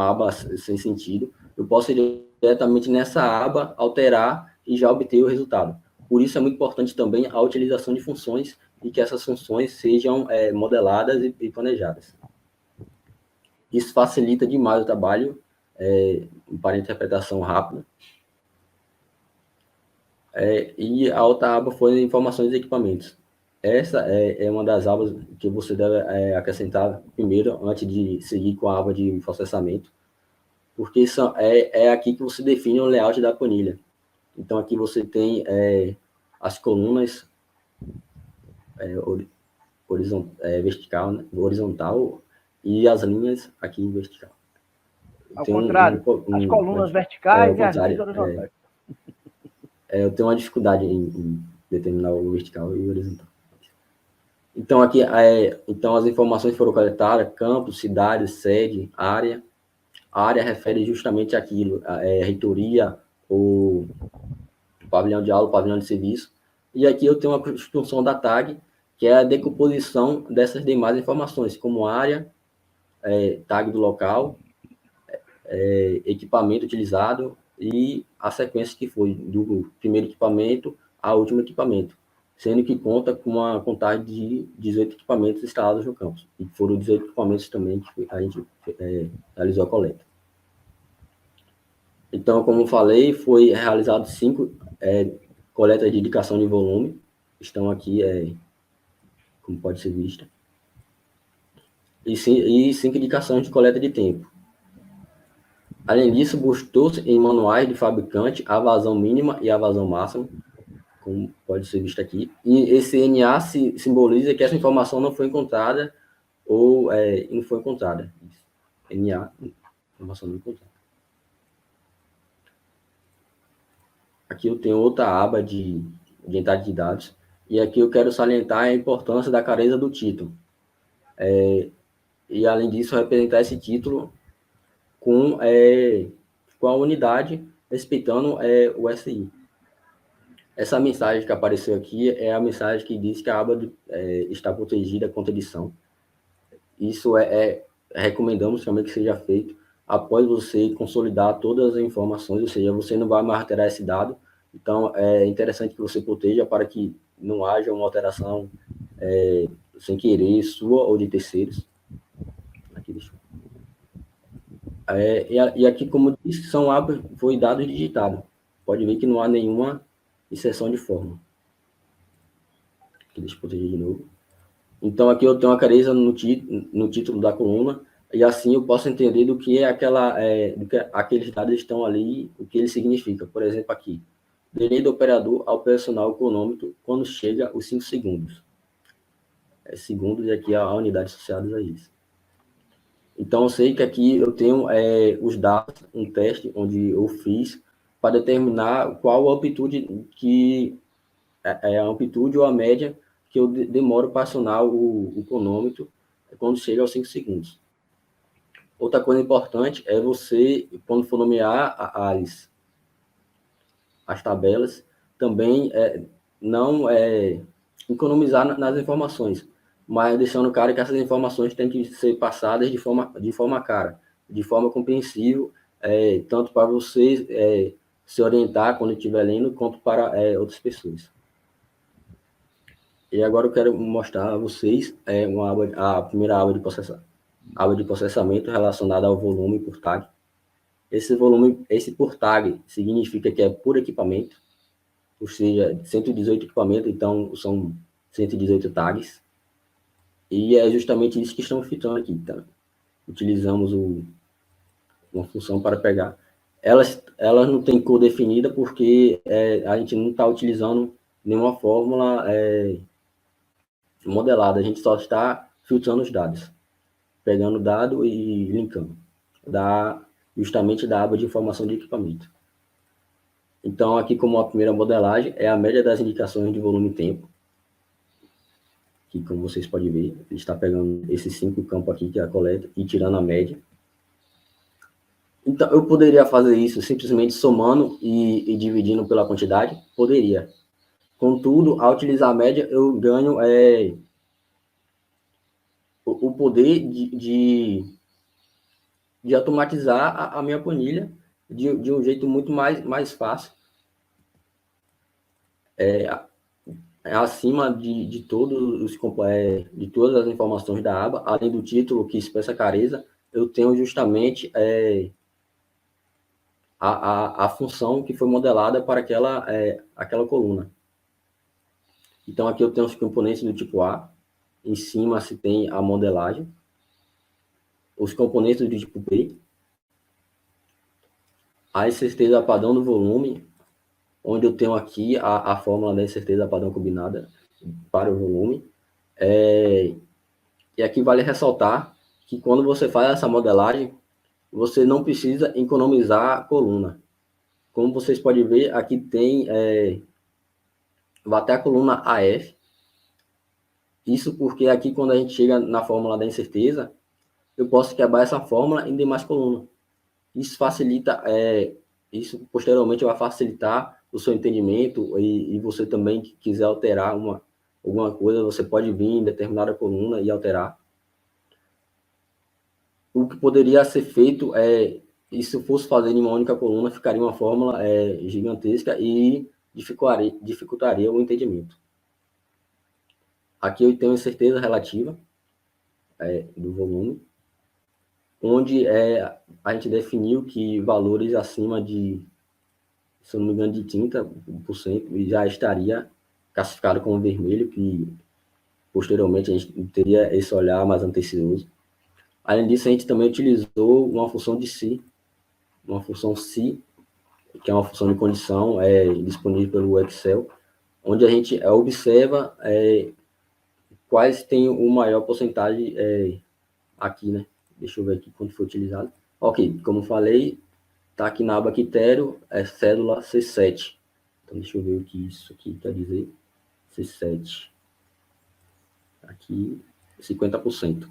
aba sem sentido. Eu posso ir diretamente nessa aba, alterar e já obter o resultado. Por isso é muito importante também a utilização de funções e que essas funções sejam modeladas e planejadas. Isso facilita demais o trabalho para interpretação rápida. E a outra aba foi informações e equipamentos. Essa é uma das abas que você deve acrescentar primeiro, antes de seguir com a aba de processamento, porque é aqui que você define o layout da planilha. Então, aqui você tem as colunas vertical, né? Horizontal, e as linhas aqui em vertical. Ao contrário, as colunas verticais e as linhas horizontais. Eu tenho uma dificuldade em determinar o vertical e o horizontal. Então, aqui, então as informações foram coletadas: campo, cidade, sede, área. A área refere justamente àquilo, reitoria, o pavilhão de aula, o pavilhão de serviço. E aqui eu tenho uma construção da tag, que é a decomposição dessas demais informações, como área, tag do local, equipamento utilizado e a sequência que foi do primeiro equipamento ao último equipamento, sendo que conta com uma contagem de 18 equipamentos instalados no campus. E foram 18 equipamentos também que a gente realizou a coleta. Então, como falei, foi realizado 5 coletas de indicação de volume, estão aqui, como pode ser vista, e 5 indicações de coleta de tempo. Além disso, buscou-se em manuais de fabricante a vazão mínima e a vazão máxima, como pode ser visto aqui. E esse NA simboliza que essa informação não foi encontrada ou não foi encontrada. NA, informação não encontrada. Aqui eu tenho outra aba de entrada de dados. E aqui eu quero salientar a importância da clareza do título. E, além disso, representar esse título com a unidade, respeitando o SI. Essa mensagem que apareceu aqui é a mensagem que diz que a aba está protegida contra edição. Isso recomendamos também que seja feito após você consolidar todas as informações, ou seja, você não vai mais alterar esse dado. Então, é interessante que você proteja para que não haja uma alteração sem querer, sua ou de terceiros. Aqui, deixa eu... E aqui, como disse, são abas, foi dados digitados. Pode ver que não há nenhuma inserção de forma. Aqui, deixa eu proteger de novo. Então, aqui eu tenho uma clareza no título da coluna, e assim eu posso entender do que do que aqueles dados estão ali, o que eles significam. Por exemplo, aqui, delay do operador ao personal cronômetro quando chega os 5 segundos. Segundos e aqui a unidade associada a isso. Então, eu sei que aqui eu tenho os dados, um teste onde eu fiz para determinar qual a amplitude a amplitude ou a média que eu demoro para acionar o cronômetro quando chega aos 5 segundos. Outra coisa importante é você, quando for nomear as tabelas, também não economizar nas informações, mas deixando claro que essas informações têm que ser passadas de forma clara, de forma compreensível, tanto para você se orientar quando estiver lendo, quanto para outras pessoas. E agora eu quero mostrar a vocês a primeira aba de processamento relacionada ao volume por tag. Esse por tag significa que é por equipamento, ou seja, 118 equipamentos, então são 118 tags. E é justamente isso que estamos fitando aqui. Tá? Utilizamos uma função para pegar. Elas não têm cor definida porque a gente não está utilizando nenhuma fórmula modelada, a gente só está filtrando os dados, pegando o dado e linkando, justamente da aba de informação de equipamento. Então, aqui como a primeira modelagem, é a média das indicações de volume e tempo, que como vocês podem ver, ele está pegando esses 5 campos aqui, que é a coleta, e tirando a média. Então, eu poderia fazer isso simplesmente somando e dividindo pela quantidade? Poderia. Contudo, ao utilizar a média, eu ganho o poder de automatizar a minha planilha de um jeito muito mais fácil. Acima de todas as informações da aba, além do título que expressa clareza, eu tenho justamente a função que foi modelada para aquela coluna. Então, aqui eu tenho os componentes do tipo A, em cima se tem a modelagem, os componentes do tipo B, a incerteza padrão do volume, onde eu tenho aqui a fórmula da incerteza padrão combinada para o volume. E aqui vale ressaltar que quando você faz essa modelagem, você não precisa economizar a coluna. Como vocês podem ver, aqui tem vai até a coluna AF. Isso porque aqui, quando a gente chega na fórmula da incerteza, eu posso quebrar essa fórmula em demais colunas. Isso facilita, isso posteriormente vai facilitar o seu entendimento e você também que quiser alterar alguma coisa, você pode vir em determinada coluna e alterar. O que poderia ser feito e se fosse fazer em uma única coluna, ficaria uma fórmula gigantesca e dificultaria o entendimento. Aqui eu tenho incerteza relativa do volume, onde a gente definiu que valores acima de, se eu não me engano, de 30% já estaria classificado como vermelho, que posteriormente a gente teria esse olhar mais atencioso. Além disso, a gente também utilizou uma função de si, uma função si, que é uma função de condição disponível pelo Excel, onde a gente observa quais tem o maior porcentagem aqui, né? Deixa eu ver aqui quando foi utilizado. Ok, como falei, está aqui na aba critério, cédula C7. Então, deixa eu ver o que isso aqui quer dizer. C7. Aqui, 50%.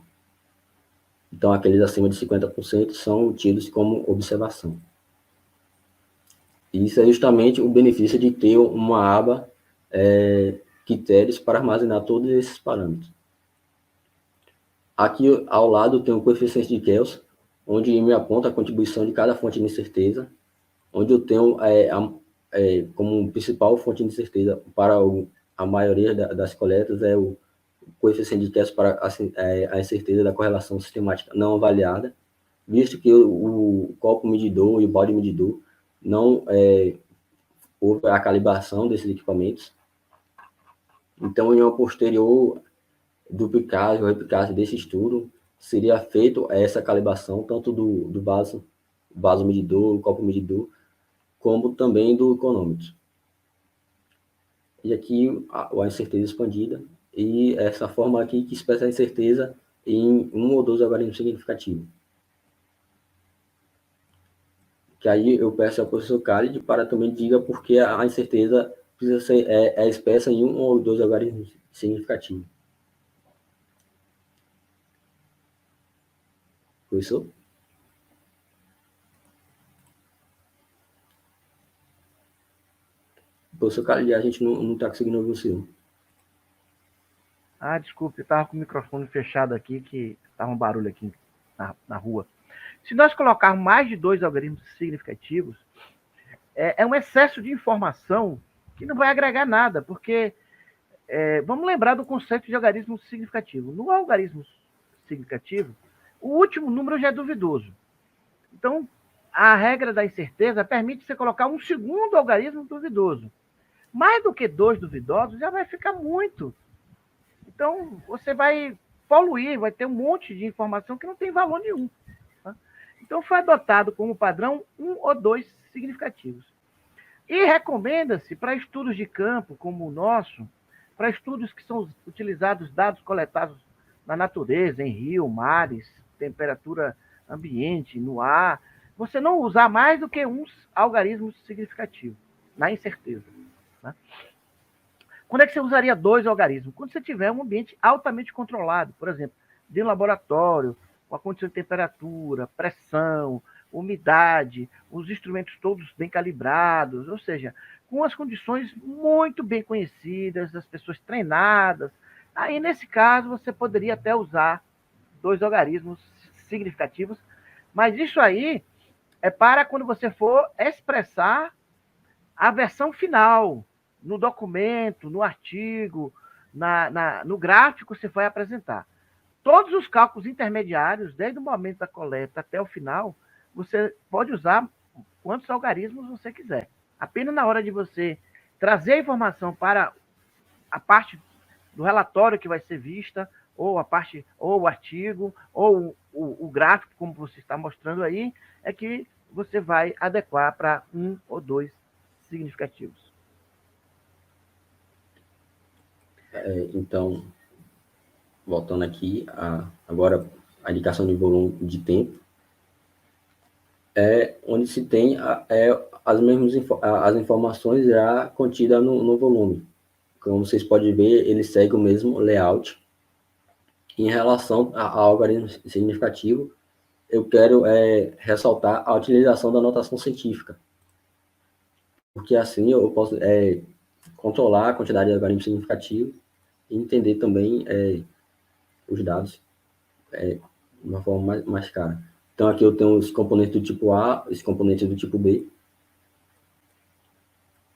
Então, aqueles acima de 50% são tidos como observação. Isso é justamente o benefício de ter uma aba critérios para armazenar todos esses parâmetros. Aqui ao lado tem o coeficiente de Kelsen, onde me aponta a contribuição de cada fonte de incerteza, onde eu tenho como principal fonte de incerteza para a maioria das coletas o coeficiente de Kelsen para a incerteza da correlação sistemática não avaliada, visto que o copo medidor e o balde medidor não houve a calibração desses equipamentos. Então, em uma posterior duplicagem ou replicagem desse estudo, seria feito essa calibração tanto do vaso medidor, o copo medidor, como também do econômetro. E aqui a incerteza expandida, e essa forma aqui que expressa a incerteza em um ou dois algoritmos significativos. Que aí eu peço ao professor Khalid para também diga por que a incerteza precisa ser expressa em um ou dois algoritmos significativos. Professor? Professor Khalid, a gente não está conseguindo ouvir o senhor. Desculpe, eu estava com o microfone fechado aqui, que estava um barulho aqui na rua. Se nós colocarmos mais de 2 algoritmos significativos, é um excesso de informação que não vai agregar nada, porque vamos lembrar do conceito de algarismo significativo. No algarismo significativo, o último número já é duvidoso. Então, a regra da incerteza permite você colocar um segundo algarismo duvidoso. Mais do que 2 duvidosos, já vai ficar muito. Então, você vai poluir, vai ter um monte de informação que não tem valor nenhum. Tá? Então, foi adotado como padrão 1 ou 2 significativos. E recomenda-se para estudos de campo, como o nosso, para estudos que são utilizados dados coletados na natureza, em rio, mares, temperatura ambiente, no ar, você não usar mais do que uns algarismos significativos, na incerteza. Tá? Quando é que você usaria 2 algarismos? Quando você tiver um ambiente altamente controlado, por exemplo, de laboratório, com a condição de temperatura, pressão, umidade, os instrumentos todos bem calibrados, ou seja, com as condições muito bem conhecidas, as pessoas treinadas. Aí, nesse caso, você poderia até usar 2 algarismos significativos, mas isso aí é para quando você for expressar a versão final, no documento, no artigo, no gráfico que você vai apresentar. todos os cálculos intermediários, desde o momento da coleta até o final, você pode usar quantos algarismos você quiser. Apenas na hora de você trazer a informação para a parte do relatório que vai ser vista, ou a parte, ou o artigo, ou o gráfico, como você está mostrando aí, é que você vai adequar para um ou dois significativos. Então, voltando aqui, agora a indicação de volume de tempo, onde se tem as informações já contidas no volume. Como vocês podem ver, ele segue o mesmo layout. Em relação ao algarismo significativo, eu quero ressaltar a utilização da notação científica, porque assim eu posso controlar a quantidade de algarismo significativo e entender também os dados de uma forma mais clara. Então, aqui eu tenho os componentes do tipo A, os componentes do tipo B,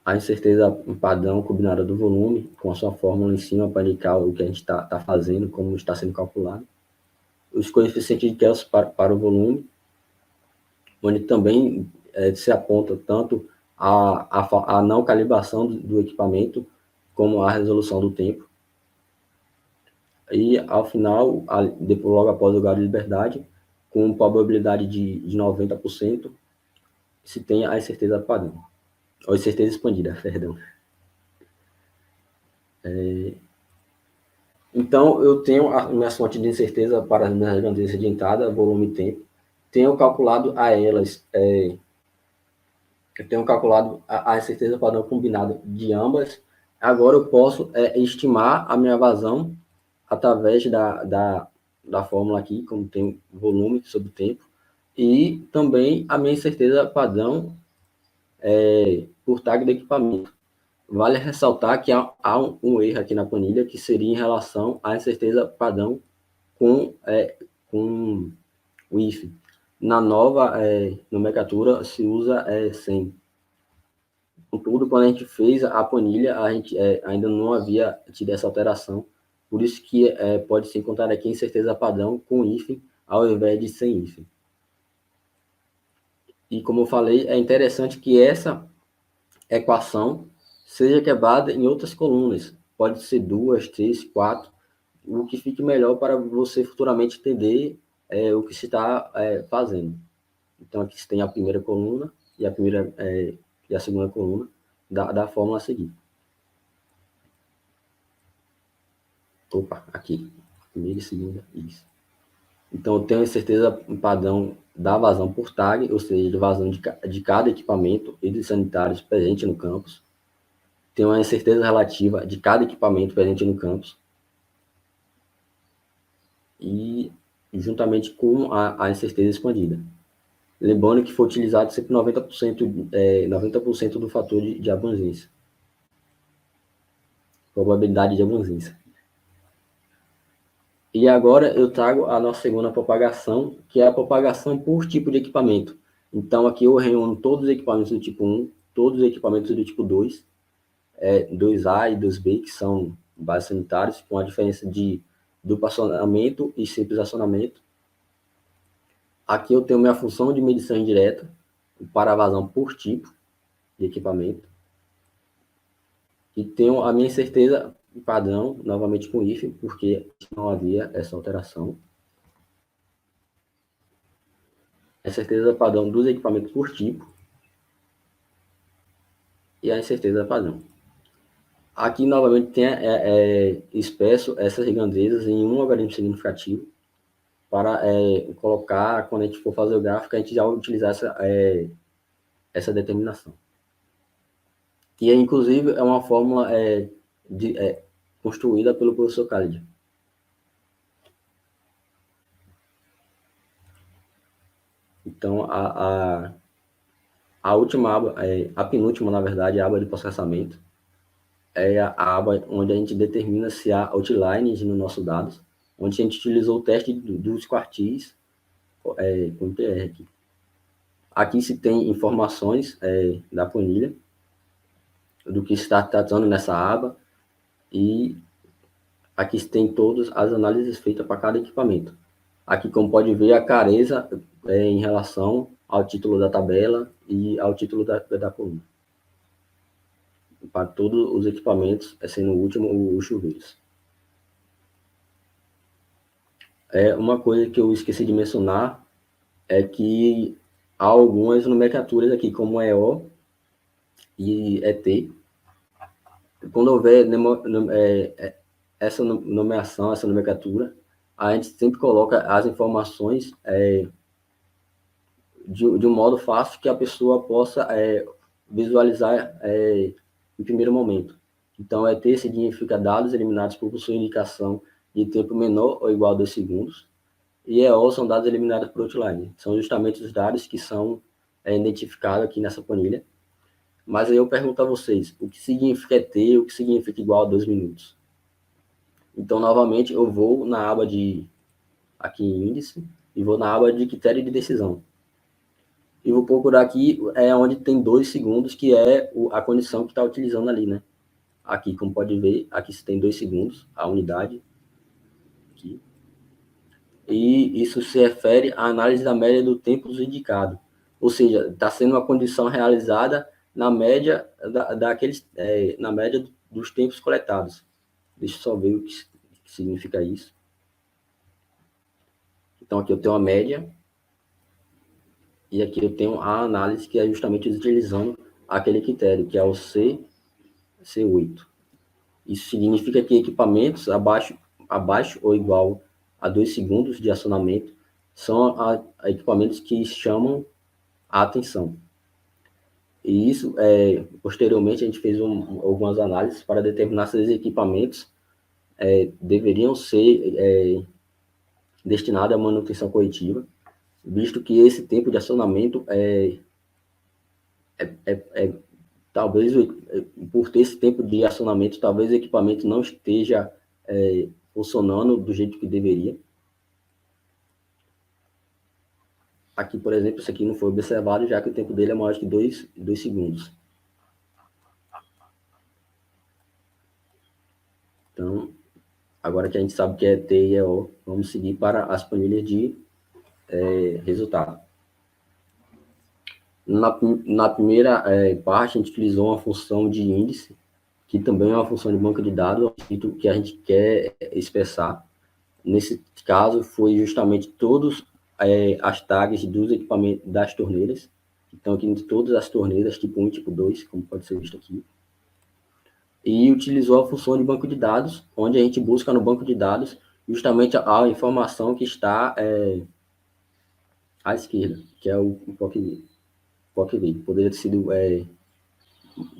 a incerteza padrão combinada do volume, com a sua fórmula em cima para indicar o que a gente está fazendo, como está sendo calculado. Os coeficientes de Kelvin para o volume, onde também se aponta tanto a não calibração do equipamento, como a resolução do tempo. E, ao final, logo após o grau de liberdade, com probabilidade de 90%, se tem a incerteza padrão. Ou incerteza expandida, perdão. Então, eu tenho as minhas fontes de incerteza para as minhas grandezas de entrada, volume e tempo. Tenho calculado a elas, eu tenho calculado a incerteza padrão combinada de ambas. Agora eu posso estimar a minha vazão através da fórmula aqui, como tem volume sobre tempo, e também a minha incerteza padrão por tag do equipamento. Vale ressaltar que há um erro aqui na planilha, que seria em relação à incerteza padrão com o if. Na nova nomenclatura se usa 100. Contudo, quando a gente fez a planilha, a gente ainda não havia tido essa alteração. Por isso que pode se encontrar aqui incerteza padrão com if, ao invés de sem if. E como eu falei, é interessante que essa equação seja quebrada em outras colunas. Pode ser 2, 3, 4, o que fique melhor para você futuramente entender o que se está fazendo. Então, aqui você tem a primeira coluna e a segunda coluna da fórmula a seguir. Opa, aqui. Primeira e segunda, isso. Então, eu tenho certeza padrão da vazão por tag, ou seja, de vazão de cada equipamento e dos sanitários presente no campus. Tenho uma incerteza relativa de cada equipamento presente no campus. E juntamente com a incerteza expandida. Lembrando que foi utilizado sempre 90% do fator de abrangência. Probabilidade de abrangência. E agora eu trago a nossa segunda propagação, que é a propagação por tipo de equipamento. Então, aqui eu reúno todos os equipamentos do tipo 1, todos os equipamentos do tipo 2, 2A e 2B, que são bases sanitárias, com a diferença de duplo acionamento e simples acionamento. Aqui eu tenho minha função de medição indireta para a vazão por tipo de equipamento. E tenho a minha incerteza padrão, novamente com if, porque não havia essa alteração. A incerteza padrão dos equipamentos por tipo. E a incerteza padrão. Aqui, novamente, tem expresso essas grandezas em um algarismo significativo para colocar, quando a gente for fazer o gráfico, a gente já vai utilizar essa determinação. Que, inclusive, é uma fórmula construída pelo professor Khalid. Então, a última aba, a penúltima, na verdade, a aba de processamento, é a aba onde a gente determina se há outlines no nosso dados, onde a gente utilizou o teste dos quartis com o TR aqui. Aqui se tem informações da planilha, do que está tratando nessa aba, e Aqui tem todas as análises feitas para cada equipamento. Aqui, como pode ver, a clareza em relação ao título da tabela e ao título da coluna. Para todos os equipamentos, sendo o último os chuveiros. Uma coisa que eu esqueci de mencionar é que há algumas nomenclaturas aqui, como EO e ET. Quando houver essa nomeação, essa nomenclatura, a gente sempre coloca as informações de um modo fácil que a pessoa possa visualizar em primeiro momento. Então, ET significa dados eliminados por possuir indicação de tempo menor ou igual a 2 segundos. E EO são dados eliminados por outline. São justamente os dados que são identificados aqui nessa planilha. Mas aí eu pergunto a vocês, o que significa ET e o que significa igual a 2 minutos? Então, novamente, eu vou na aba de aqui índice e vou na aba de critério de decisão. E vou procurar aqui onde tem 2 segundos, que é a condição que está utilizando ali, né? Aqui, como pode ver, aqui se tem 2 segundos, a unidade. Aqui. E isso se refere à análise da média do tempo indicado. Ou seja, está sendo uma condição realizada na média na média dos tempos coletados. Deixa eu só ver o que significa isso. Então, aqui eu tenho a média. E aqui eu tenho a análise, que é justamente utilizando aquele critério, que é o C8. Isso significa que equipamentos abaixo ou igual a 2 segundos de acionamento são equipamentos que chamam a atenção. E isso, posteriormente, a gente fez algumas análises para determinar se esses equipamentos deveriam ser destinados à manutenção corretiva, visto que esse tempo de acionamento talvez, por ter esse tempo de acionamento, talvez o equipamento não esteja funcionando do jeito que deveria. Aqui, por exemplo, isso aqui não foi observado, já que o tempo dele é maior que 2 segundos. Então, agora que a gente sabe que é T e EO, vamos seguir para as planilhas de resultado. Na primeira parte, a gente utilizou uma função de índice, que também é uma função de banco de dados, que a gente quer expressar. Nesse caso, foi justamente todas as tags dos equipamentos das torneiras. Então, aqui todas as torneiras, tipo 1 e tipo 2, como pode ser visto aqui. E utilizou a função de banco de dados, onde a gente busca no banco de dados justamente a informação que está à esquerda, que é o POC-V. Poderia ter sido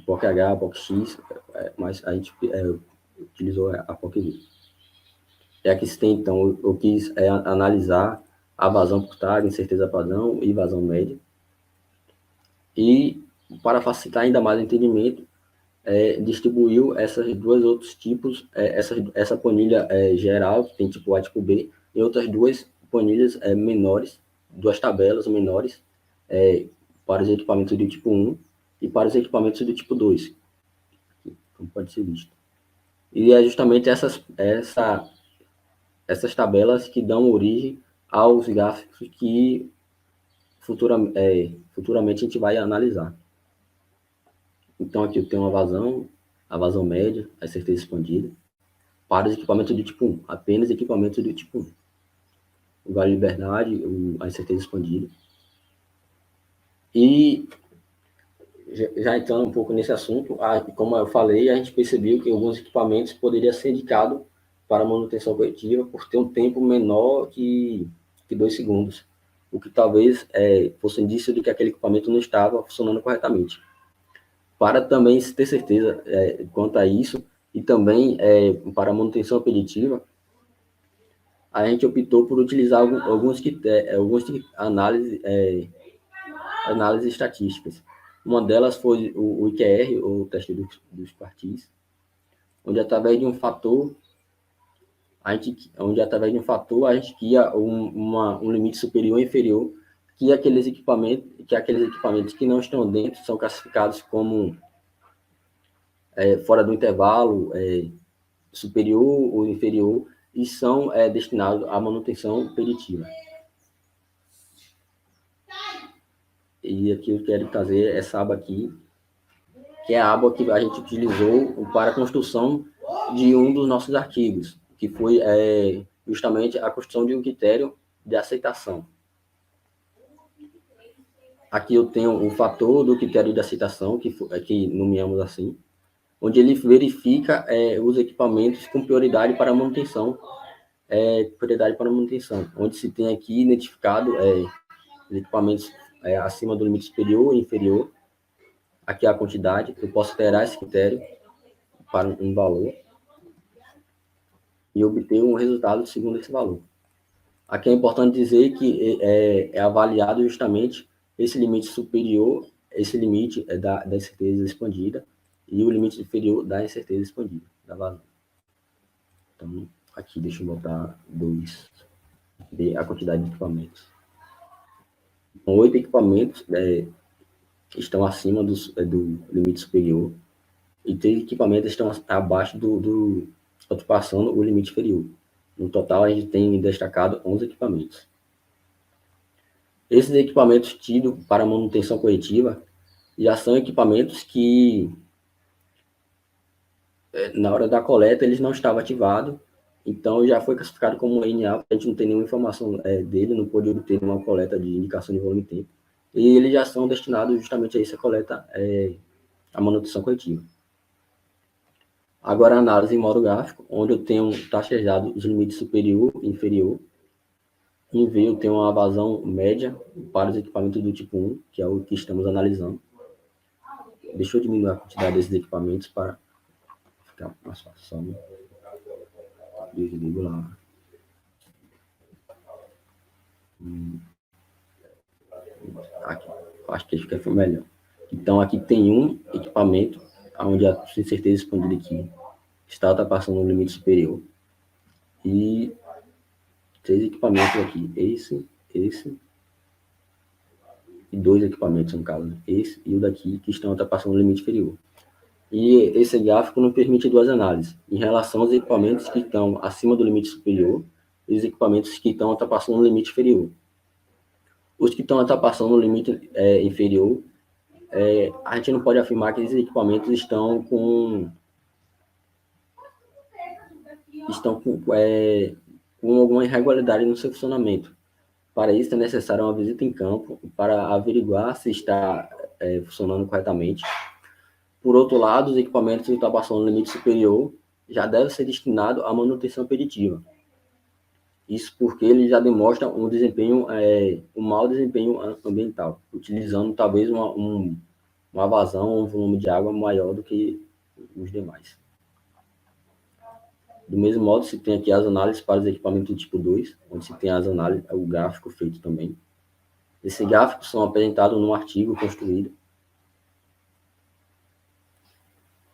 POC-H, POC-X, mas a gente utilizou a POC-V. Aqui se tem, então, eu quis analisar a vazão por tag, incerteza padrão e vazão média. E, para facilitar ainda mais o entendimento, distribuiu essas duas outros tipos, essa planilha geral, que tem tipo A e tipo B, e outras duas planilhas menores, duas tabelas menores, para os equipamentos do tipo 1 e para os equipamentos do tipo 2, como pode ser visto. E é justamente essas tabelas que dão origem aos gráficos que futuramente a gente vai analisar. Então, aqui eu tenho a vazão média, a certeza expandida, para os equipamentos do tipo 1, apenas equipamentos do tipo 1. O Vale Liberdade, a certeza expandida. E, já entrando um pouco nesse assunto, como eu falei, a gente percebeu que alguns equipamentos poderiam ser indicados para manutenção corretiva por ter um tempo menor que 2 segundos, o que talvez fosse indício de que aquele equipamento não estava funcionando corretamente. Para também ter certeza quanto a isso, e também para a manutenção operativa, a gente optou por utilizar alguns análises estatísticas. Uma delas foi o IQR, o teste dos quartis, onde através de um fator a gente cria um limite superior ou inferior, que aqueles equipamentos que não estão dentro são classificados como fora do intervalo, superior ou inferior e são destinados à manutenção preditiva. E aqui eu quero trazer essa aba aqui, que é a aba que a gente utilizou para a construção de um dos nossos artigos, que foi justamente a construção de um critério de aceitação. Aqui eu tenho o fator do critério de aceitação, que nomeamos assim, onde ele verifica os equipamentos com prioridade para manutenção, onde se tem aqui identificado os equipamentos acima do limite superior e inferior. Aqui a quantidade, eu posso alterar esse critério para um valor e obter um resultado segundo esse valor. Aqui é importante dizer que é avaliado justamente esse limite superior, esse limite da incerteza expandida e o limite inferior da incerteza expandida, da vazão. Então, aqui deixa eu botar 2, a quantidade de equipamentos. Então, 8 equipamentos estão acima do limite superior e 3 equipamentos estão abaixo ultrapassando o limite inferior. No total, a gente tem destacado 11 equipamentos. Esses equipamentos tidos para manutenção corretiva já são equipamentos que, na hora da coleta, eles não estavam ativados, então já foi classificado como NA, a gente não tem nenhuma informação dele, não pôde obter uma coleta de indicação de volume e tempo, e eles já são destinados justamente a essa coleta, a manutenção corretiva. Agora, a análise em modo gráfico, onde eu tenho taxejado os limites superior e inferior. Em V, eu tenho uma vazão média para os equipamentos do tipo 1, que é o que estamos analisando. Deixa eu diminuir a quantidade desses equipamentos para ficar mais fácil. Só desligo lá. Aqui, acho que fica melhor. Então, aqui tem um equipamento onde a incerteza expandida aqui está ultrapassando o limite superior. E 3 equipamentos aqui, esse e 2 equipamentos, no caso, esse e o daqui, que estão ultrapassando o limite inferior. E esse gráfico não permite 2 análises, em relação aos equipamentos que estão acima do limite superior e os equipamentos que estão ultrapassando o limite inferior. Os que estão ultrapassando o limite inferior, a gente não pode afirmar que esses equipamentos estão com alguma irregularidade no seu funcionamento. Para isso, é necessária uma visita em campo para averiguar se está funcionando corretamente. Por outro lado, os equipamentos que estão passando no limite superior já devem ser destinados à manutenção preditiva. Isso porque ele já demonstra um mau desempenho ambiental, utilizando talvez uma vazão, um volume de água maior do que os demais. Do mesmo modo, se tem aqui as análises para os equipamentos do tipo 2, onde se tem as análises, o gráfico feito também. Esses gráficos são apresentados num artigo construído.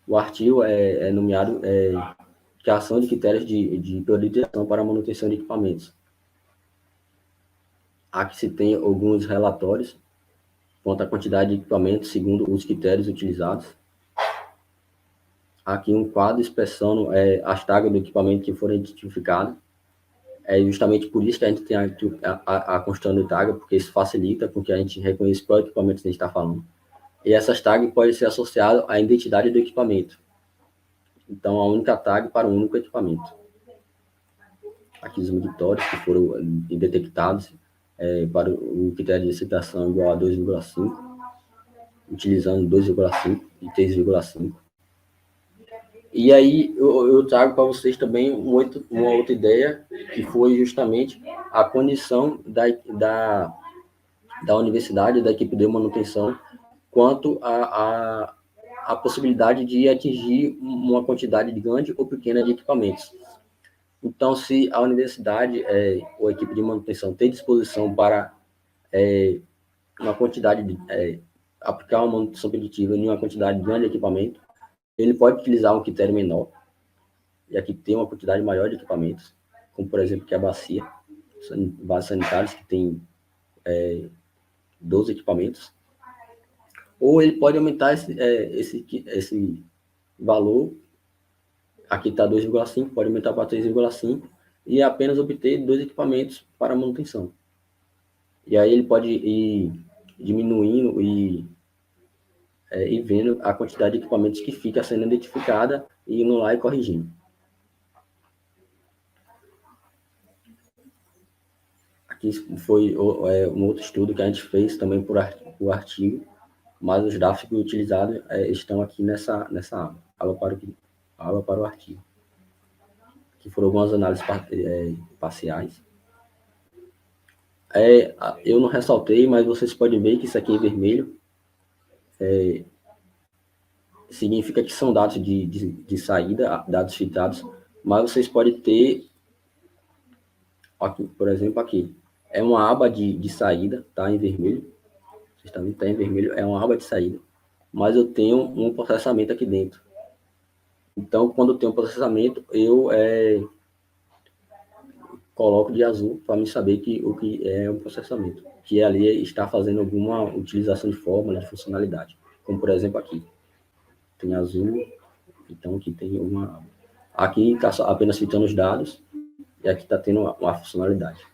O artigo é nomeado Criação de critérios de priorização para a manutenção de equipamentos. Aqui se tem alguns relatórios quanto à quantidade de equipamentos segundo os critérios utilizados. Aqui um quadro expressando as tags do equipamento que foram identificadas. É justamente por isso que a gente tem a construção de tag, porque isso facilita, porque a gente reconhece qual equipamento a gente está falando. E essas tags podem ser associadas à identidade do equipamento. Então, a única tag para um único equipamento. Aqui os meritórios que foram detectados para o critério de aceitação igual a 2,5, utilizando 2,5 e 3,5. E aí eu trago para vocês também uma outra ideia, que foi justamente a condição da universidade, da equipe de manutenção, quanto à possibilidade de atingir uma quantidade grande ou pequena de equipamentos. Então, se a universidade ou a equipe de manutenção tem disposição para uma quantidade aplicar uma manutenção preditiva em uma quantidade grande de equipamento, ele pode utilizar um critério menor, e aqui tem uma quantidade maior de equipamentos, como, por exemplo, que a bacias sanitárias, que tem 12 equipamentos. Ou ele pode aumentar esse valor Aqui está 2,5, pode aumentar para 3,5 e apenas obter 2 equipamentos para manutenção. E aí ele pode ir diminuindo e vendo a quantidade de equipamentos que fica sendo identificada e indo lá e corrigindo. Aqui foi um outro estudo que a gente fez também por artigo, mas os dados que utilizados estão aqui nessa aba para o artigo. Aqui foram algumas análises parciais. Eu não ressaltei, mas vocês podem ver que isso aqui em vermelho significa que são dados de saída, dados filtrados, mas vocês podem ter, aqui, por exemplo, aqui, é uma aba de saída, tá em vermelho, vocês estão vendo, tá em vermelho, é uma aba de saída, mas eu tenho um processamento aqui dentro. Então, quando eu tenho um processamento, eu coloco de azul para me saber o que é um processamento, que ali está fazendo alguma utilização de fórmula, de funcionalidade, como por exemplo aqui. Tem azul, então aqui tem uma... Aqui está apenas filtrando os dados, e aqui está tendo uma funcionalidade.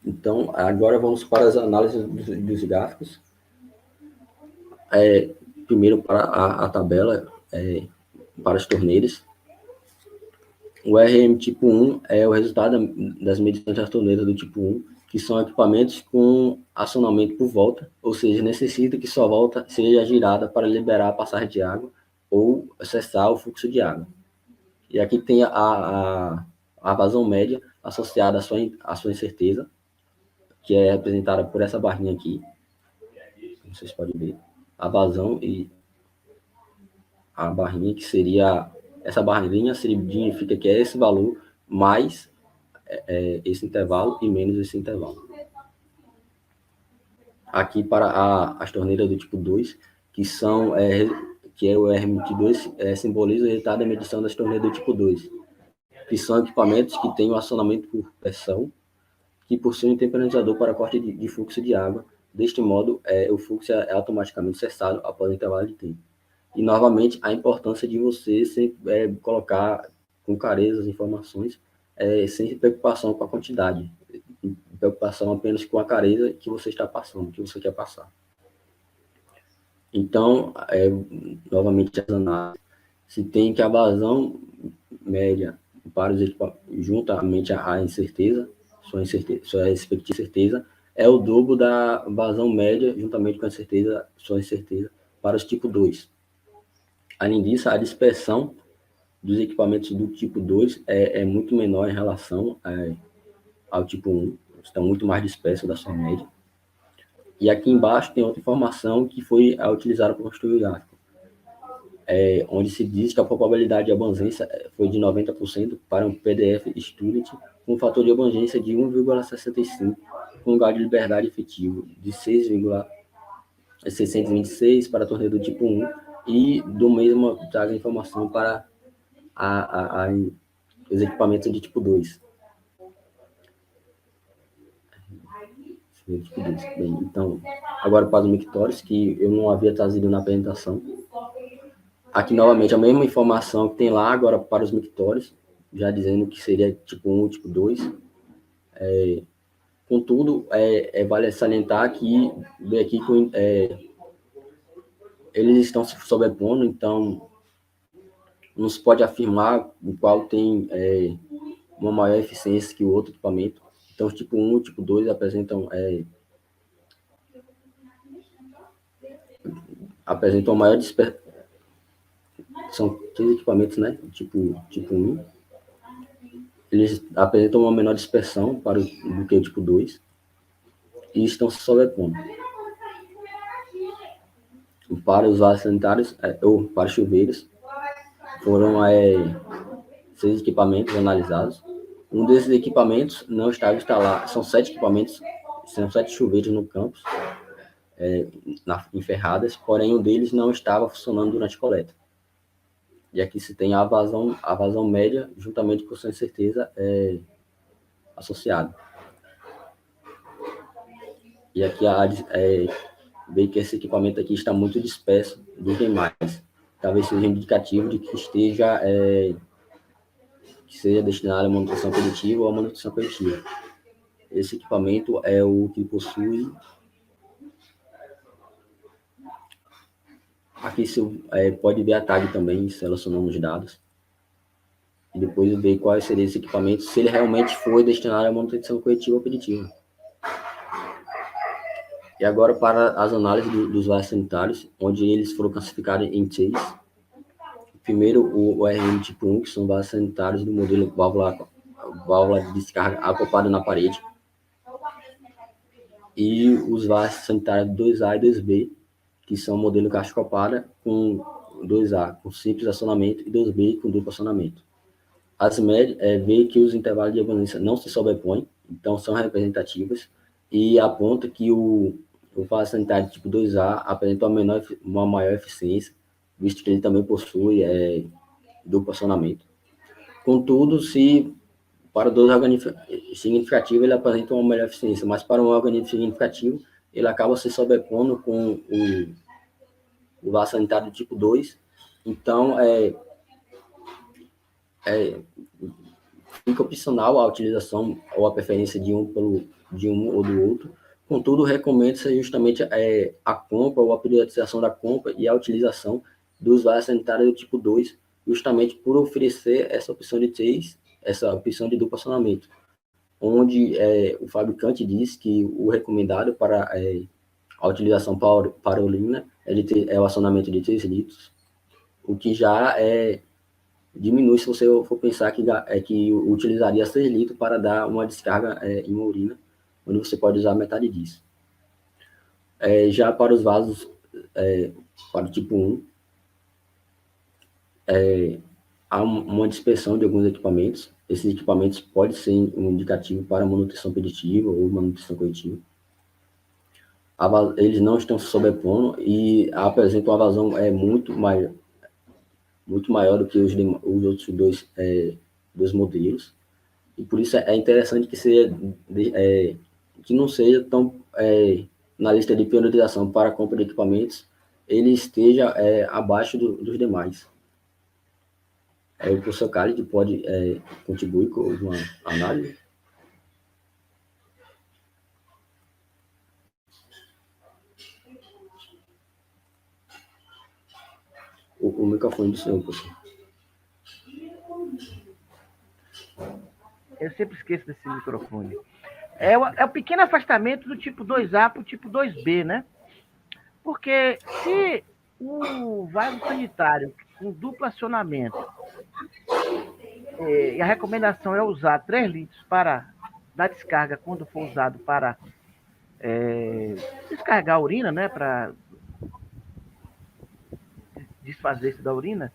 Então, agora vamos para as análises dos gráficos. Primeiro para a tabela, para as torneiras. O RM tipo 1 é o resultado das medições das torneiras do tipo 1, que são equipamentos com acionamento por volta, ou seja, necessita que sua volta seja girada para liberar a passagem de água ou cessar o fluxo de água. E aqui tem a vazão média associada à sua incerteza, que é representada por essa barrinha aqui. Vocês podem ver a vazão e a barrinha, que seria... Essa barrinha significa que é esse valor mais esse intervalo e menos esse intervalo. Aqui para as torneiras do tipo 2, que é o RM22, simboliza o resultado da medição das torneiras do tipo 2, que são equipamentos que têm o acionamento por pressão, que possuem um temporizador para corte de fluxo de água. Deste modo, o fluxo é automaticamente cessado após o intervalo de tempo. E, novamente, a importância de você sempre colocar com clareza as informações, sem preocupação com a quantidade, preocupação apenas com a clareza que você está passando, que você quer passar. Então, novamente, as análises, se tem que a vazão média para os equipamentos, juntamente à incerteza, sua respectiva certeza, é o dobro da vazão média, juntamente com a incerteza, sua incerteza, para os tipo 2. Além disso, a dispersão dos equipamentos do tipo 2 é muito menor em relação ao tipo 1, estão muito mais dispersos da sua média. E aqui embaixo tem outra informação que foi utilizada para construir o gráfico, onde se diz que a probabilidade de abrangência foi de 90% para um PDF Student, com um fator de abrangência de 1,65, com um grau de liberdade efetivo de 6,626 para a torneira do tipo 1, e do mesmo traz a informação para os equipamentos de tipo 2. Bem, então, agora para os mictórios, que eu não havia trazido na apresentação. Aqui, novamente, a mesma informação que tem lá, agora para os mictórios, já dizendo que seria tipo 1 e tipo 2. Contudo, vale salientar que eles estão se sobrepondo, então não se pode afirmar o qual tem uma maior eficiência que o outro equipamento. Então, os tipo 1 e tipo 2 apresentam uma maior dispersão. São 3 equipamentos, né? Tipo 1. Eles apresentam uma menor dispersão do que o tipo 2 e estão se sobrepondo. Para os vasos sanitários, ou para chuveiros, foram 6 equipamentos analisados. Um desses equipamentos não estava instalado. São 7 equipamentos, são 7 chuveiros no campus, em ferradas, porém um deles não estava funcionando durante a coleta. E aqui se tem a vazão média, juntamente com sua incerteza associada. E aqui vê que esse equipamento aqui está muito disperso dos demais. Talvez seja indicativo de que que seja destinado à manutenção coletiva ou à manutenção coletiva. Esse equipamento é o que possui. Aqui você pode ver a tag também, selecionando os dados. E depois ver qual seria esse equipamento, se ele realmente foi destinado à manutenção coletiva ou preditiva. E agora para as análises dos vasos sanitários, onde eles foram classificados em 6. Primeiro, o RM tipo 1, que são vasos sanitários do modelo válvula de descarga acoplada na parede. E os vasos sanitários 2A e 2B, que são modelo caixa acoplada com 2A com simples acionamento e 2B com duplo acionamento. As médias vê que os intervalos de evolução não se sobrepõem, então são representativas, e aponta que o vaso sanitário tipo 2A apresenta uma maior eficiência, visto que ele também possui duplo acionamento. Contudo, se para dois organismos significativos ele apresenta uma melhor eficiência, mas para um organismo significativo ele acaba se sobrepondo com o vaso sanitário tipo 2, então fica opcional a utilização ou a preferência de um ou do outro. Contudo, recomenda-se justamente a compra ou a priorização da compra e a utilização dos vasos sanitários do tipo 2, justamente por oferecer essa opção de 3, essa opção de duplo acionamento, onde o fabricante diz que o recomendado para a utilização para a urina é o acionamento de 3 litros, o que já diminui se você for pensar que utilizaria 6 litros para dar uma descarga em uma urina, onde você pode usar metade disso. Já para os vasos, para o tipo 1, há uma dispersão de alguns equipamentos. Esses equipamentos podem ser um indicativo para manutenção preditiva ou manutenção coletiva. Eles não estão se sobrepondo e apresentam uma vazão muito maior do que os outros dois modelos, e por isso é interessante que não seja tão na lista de priorização para a compra de equipamentos, ele esteja abaixo dos demais. O professor Khalid pode contribuir com uma análise? O microfone do senhor, professor. Eu sempre esqueço desse microfone. É o pequeno afastamento do tipo 2A para o tipo 2B, né? Porque se o vaso sanitário com duplo acionamento e a recomendação é usar 3 litros para dar descarga quando for usado para descarregar a urina, né? Para desfazer-se da urina,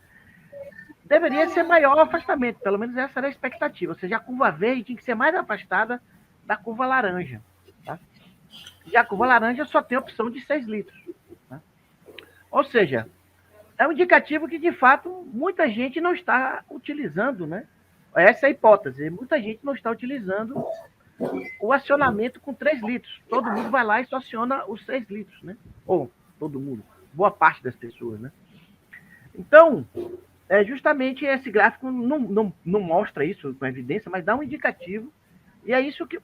deveria ser maior o afastamento, pelo menos essa era a expectativa. Ou seja, a curva verde tinha que ser mais afastada da curva laranja. Tá? Já a curva laranja só tem a opção de 6 litros. Tá? Ou seja, é um indicativo que, de fato, muita gente não está utilizando, né? Essa é a hipótese. Muita gente não está utilizando o acionamento com 3 litros. Todo mundo vai lá e só aciona os 6 litros, né? Ou todo mundo, boa parte das pessoas, né? Então, justamente esse gráfico não mostra isso com evidência, mas dá um indicativo, e é isso que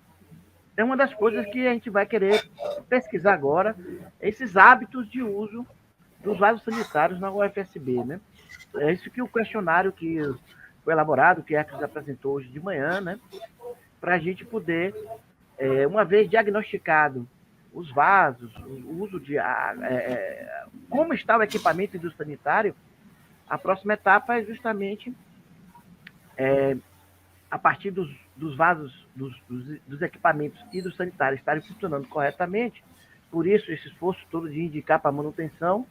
é uma das coisas que a gente vai querer pesquisar agora, esses hábitos de uso dos vasos sanitários na UFSB, né? É isso que o questionário que foi elaborado, que a Ecos apresentou hoje de manhã, né? Para a gente poder, uma vez diagnosticado os vasos, o uso de como está o equipamento do sanitário, a próxima etapa é justamente a partir dos vasos, dos equipamentos e dos sanitários estarem funcionando corretamente, por isso esse esforço todo de indicar para manutenção,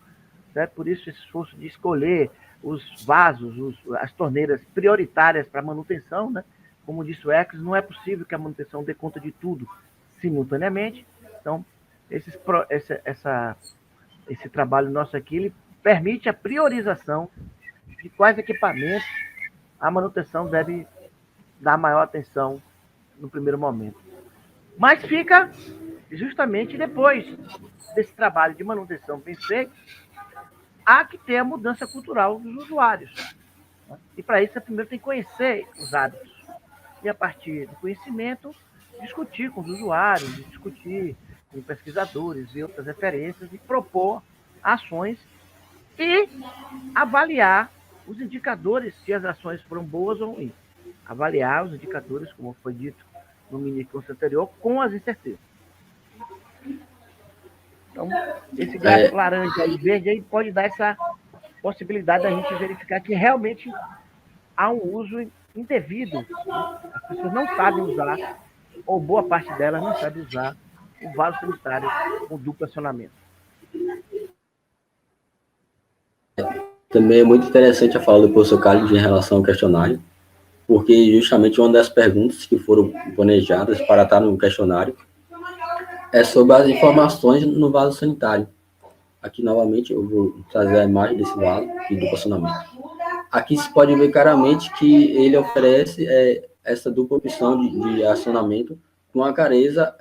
certo? Por isso esse esforço de escolher os vasos, as torneiras prioritárias para manutenção, né? Como disse o Ecos, não é possível que a manutenção dê conta de tudo simultaneamente, então esse trabalho nosso aqui, ele permite a priorização de quais equipamentos a manutenção deve dar maior atenção no primeiro momento. Mas fica justamente depois desse trabalho de manutenção bem feito, há que ter a mudança cultural dos usuários. E para isso, primeiro tem que conhecer os hábitos. E a partir do conhecimento, discutir com os usuários, discutir com pesquisadores e outras referências e propor ações e avaliar os indicadores se as ações foram boas ou ruins. Avaliar os indicadores, como foi dito no mini curso anterior, com as incertezas. Então, esse gráfico laranja e verde aí pode dar essa possibilidade da gente verificar que realmente há um uso indevido. As pessoas não sabem usar, ou boa parte delas não sabe usar o vaso sanitário com duplo acionamento. Também é muito interessante a fala do professor Carlos em relação ao questionário, porque justamente uma das perguntas que foram planejadas para estar no questionário é sobre as informações no vaso sanitário. Aqui, novamente, eu vou trazer a imagem desse vaso e do acionamento. Aqui se pode ver claramente que ele oferece essa dupla opção de acionamento com a careza,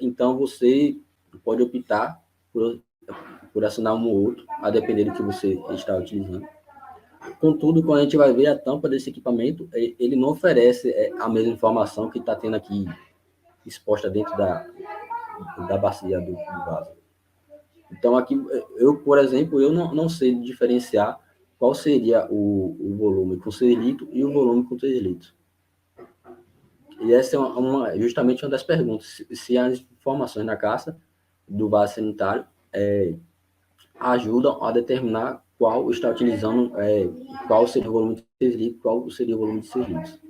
então você pode optar por acionar um ou outro, a depender do que você está utilizando. Contudo, quando a gente vai ver a tampa desse equipamento, ele não oferece a mesma informação que está tendo aqui exposta dentro da bacia do vaso. Então, aqui, por exemplo, eu não sei diferenciar qual seria o volume com 6 litros e o volume com 3 litros. E essa é justamente uma das perguntas, se as informações na caixa do vaso sanitário ajudam a determinar qual está utilizando, qual seria o volume de 6 litros, qual seria o volume de 6 litros.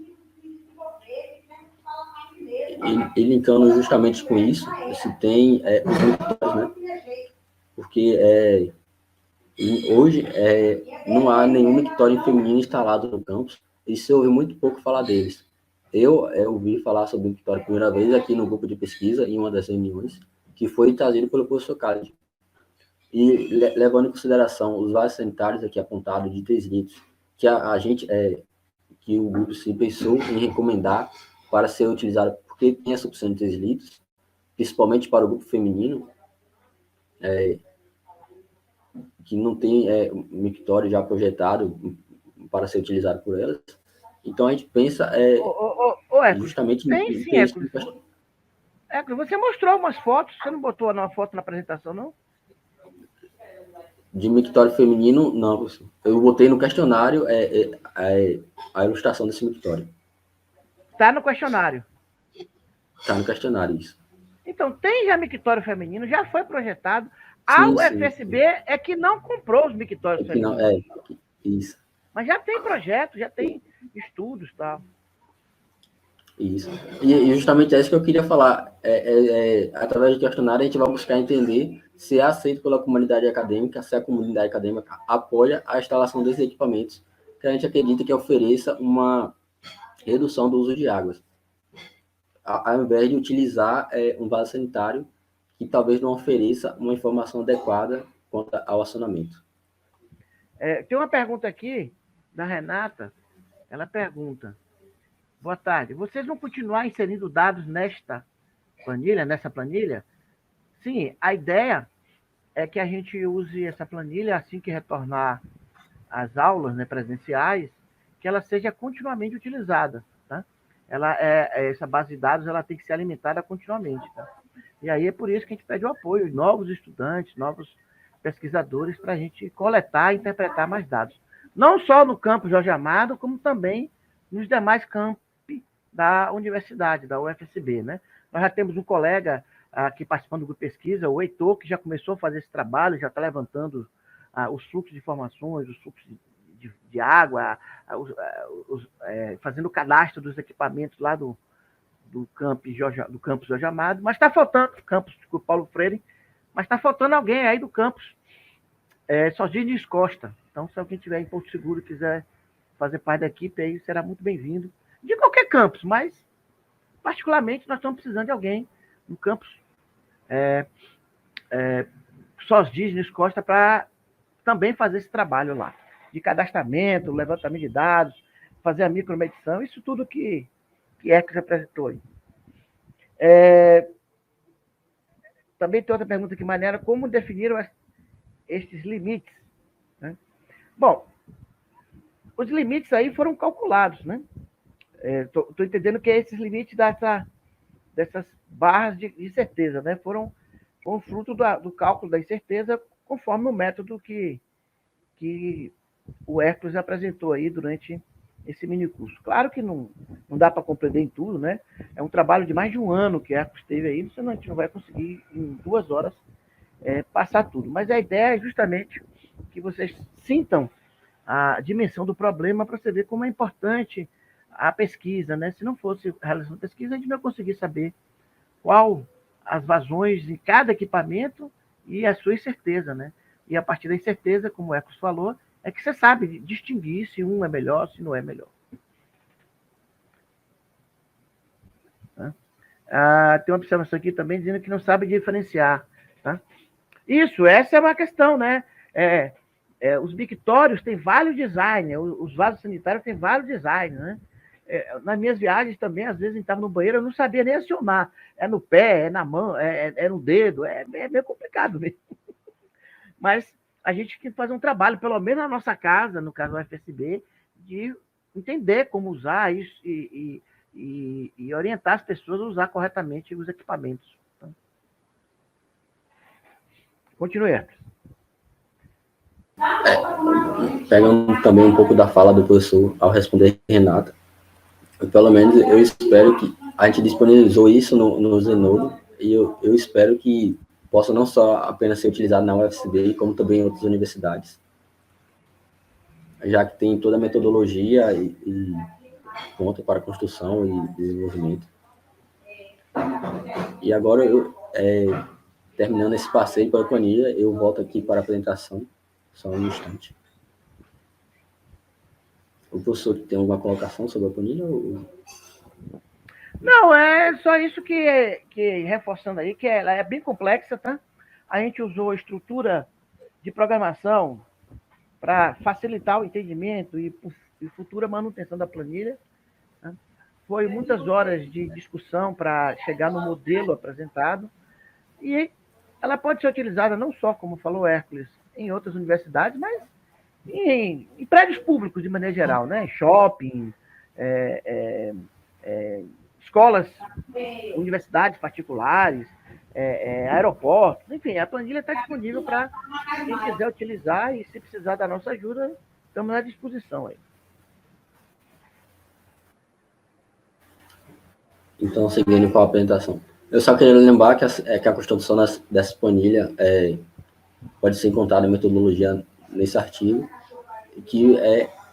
E linkando justamente com isso, se tem os mictórios, né? Porque hoje não há nenhum mictório feminino instalado no campus, e se ouve muito pouco falar deles. Eu ouvi falar sobre o mictório a primeira vez aqui no grupo de pesquisa, em uma das reuniões, que foi trazido pelo professor Carlos. E levando em consideração os vasos sanitários aqui apontados de 3 litros, que que o grupo se pensou em recomendar para ser utilizado, porque tem essa opção de 3 litros, principalmente para o grupo feminino, que não tem mictório já projetado para ser utilizado por elas. Então, a gente pensa justamente tem sim, Hércules. Hércules, você mostrou umas fotos, você não botou uma foto na apresentação, não? De mictório feminino, não. Eu botei no questionário a ilustração desse mictório. Está no questionário. Está no questionário, isso. Então, tem já mictório feminino, já foi projetado. A UFSB é que não comprou os mictórios femininos. Isso. Mas já tem projeto, já tem estudos e tal. Isso. E justamente é isso que eu queria falar. Através do questionário, a gente vai buscar entender se é aceito pela comunidade acadêmica, se a comunidade acadêmica apoia a instalação desses equipamentos, que a gente acredita que ofereça uma redução do uso de águas, ao invés de utilizar um vaso sanitário que talvez não ofereça uma informação adequada quanto ao acionamento. Tem uma pergunta aqui da Renata. Ela pergunta: boa tarde, vocês vão continuar inserindo dados nessa planilha? Sim, a ideia é que a gente use essa planilha assim que retornar às aulas, né, presenciais, que ela seja continuamente utilizada, tá? Essa base de dados ela tem que ser alimentada continuamente, tá? E aí é por isso que a gente pede o apoio de novos estudantes, novos pesquisadores, para a gente coletar e interpretar mais dados. Não só no campus Jorge Amado, como também nos demais campos da universidade, da UFSB, né? Nós já temos um colega aqui participando do grupo de pesquisa, o Heitor, que já começou a fazer esse trabalho, já está levantando os fluxos de informações, os fluxos de água, fazendo o cadastro dos equipamentos lá do campus Jorge Amado, mas está faltando, campus do Paulo Freire, mas está faltando alguém aí do campus Sosíris Costa. Então, se alguém tiver em Porto Seguro e quiser fazer parte da equipe, aí será muito bem-vindo. De qualquer campus, mas particularmente nós estamos precisando de alguém no campus Sosíris Costa para também fazer esse trabalho lá, de cadastramento, levantamento de dados, fazer a micromedição, isso tudo que Hércules apresentou aí. também tem outra pergunta aqui, Manera, como definiram estes limites? Né? Bom, os limites aí foram calculados, né? Estou entendendo que esses limites dessas barras de certeza, né? Foram fruto do cálculo da incerteza, conforme o método que o Hércules apresentou aí durante esse minicurso. Claro que não dá para compreender em tudo, né? É um trabalho de mais de um ano que Hércules teve aí, senão a gente não vai conseguir, em 2 horas, passar tudo. Mas a ideia é justamente que vocês sintam a dimensão do problema para você ver como é importante a pesquisa, né? Se não fosse a realização da pesquisa, a gente não ia conseguir saber qual as vazões em cada equipamento e a sua incerteza, né? E a partir da incerteza, como o Ecos falou, é que você sabe distinguir se um é melhor, se não é melhor. Tem uma observação aqui também dizendo que não sabe diferenciar. Tá? Isso, essa é uma questão, né? Os mictórios têm vários designs, os vasos sanitários têm vários designs, né? Nas minhas viagens também, às vezes, eu estava no banheiro, eu não sabia nem acionar. É no pé, é na mão, é no dedo, é meio complicado mesmo. Mas a gente tem que fazer um trabalho, pelo menos na nossa casa, no caso do FSB, de entender como usar isso e orientar as pessoas a usar corretamente os equipamentos. Então, continue, Hermes. Pegando também um pouco da fala do professor ao responder Renata, pelo menos eu espero que a gente disponibilizou isso no Zenodo e eu espero que possa não só apenas ser utilizado na UFSB, como também em outras universidades, já que tem toda a metodologia e pronta para construção e desenvolvimento. E agora, terminando esse passeio pela planilha, eu volto aqui para a apresentação, só um instante. O professor tem alguma colocação sobre a planilha? Ou... Não, é só isso que reforçando aí, que ela é bem complexa, tá? A gente usou a estrutura de programação para facilitar o entendimento e futura manutenção da planilha. Tá? Foi muitas horas de discussão para chegar no modelo apresentado e ela pode ser utilizada não só, como falou Hércules, em outras universidades, mas em prédios públicos de maneira geral, né? Shopping, escolas, universidades particulares, aeroportos, enfim, a planilha está disponível para quem quiser utilizar e se precisar da nossa ajuda, estamos à disposição aí. Então, seguindo com a apresentação. Eu só queria lembrar que a construção dessa planilha pode ser encontrada em metodologia nesse artigo, que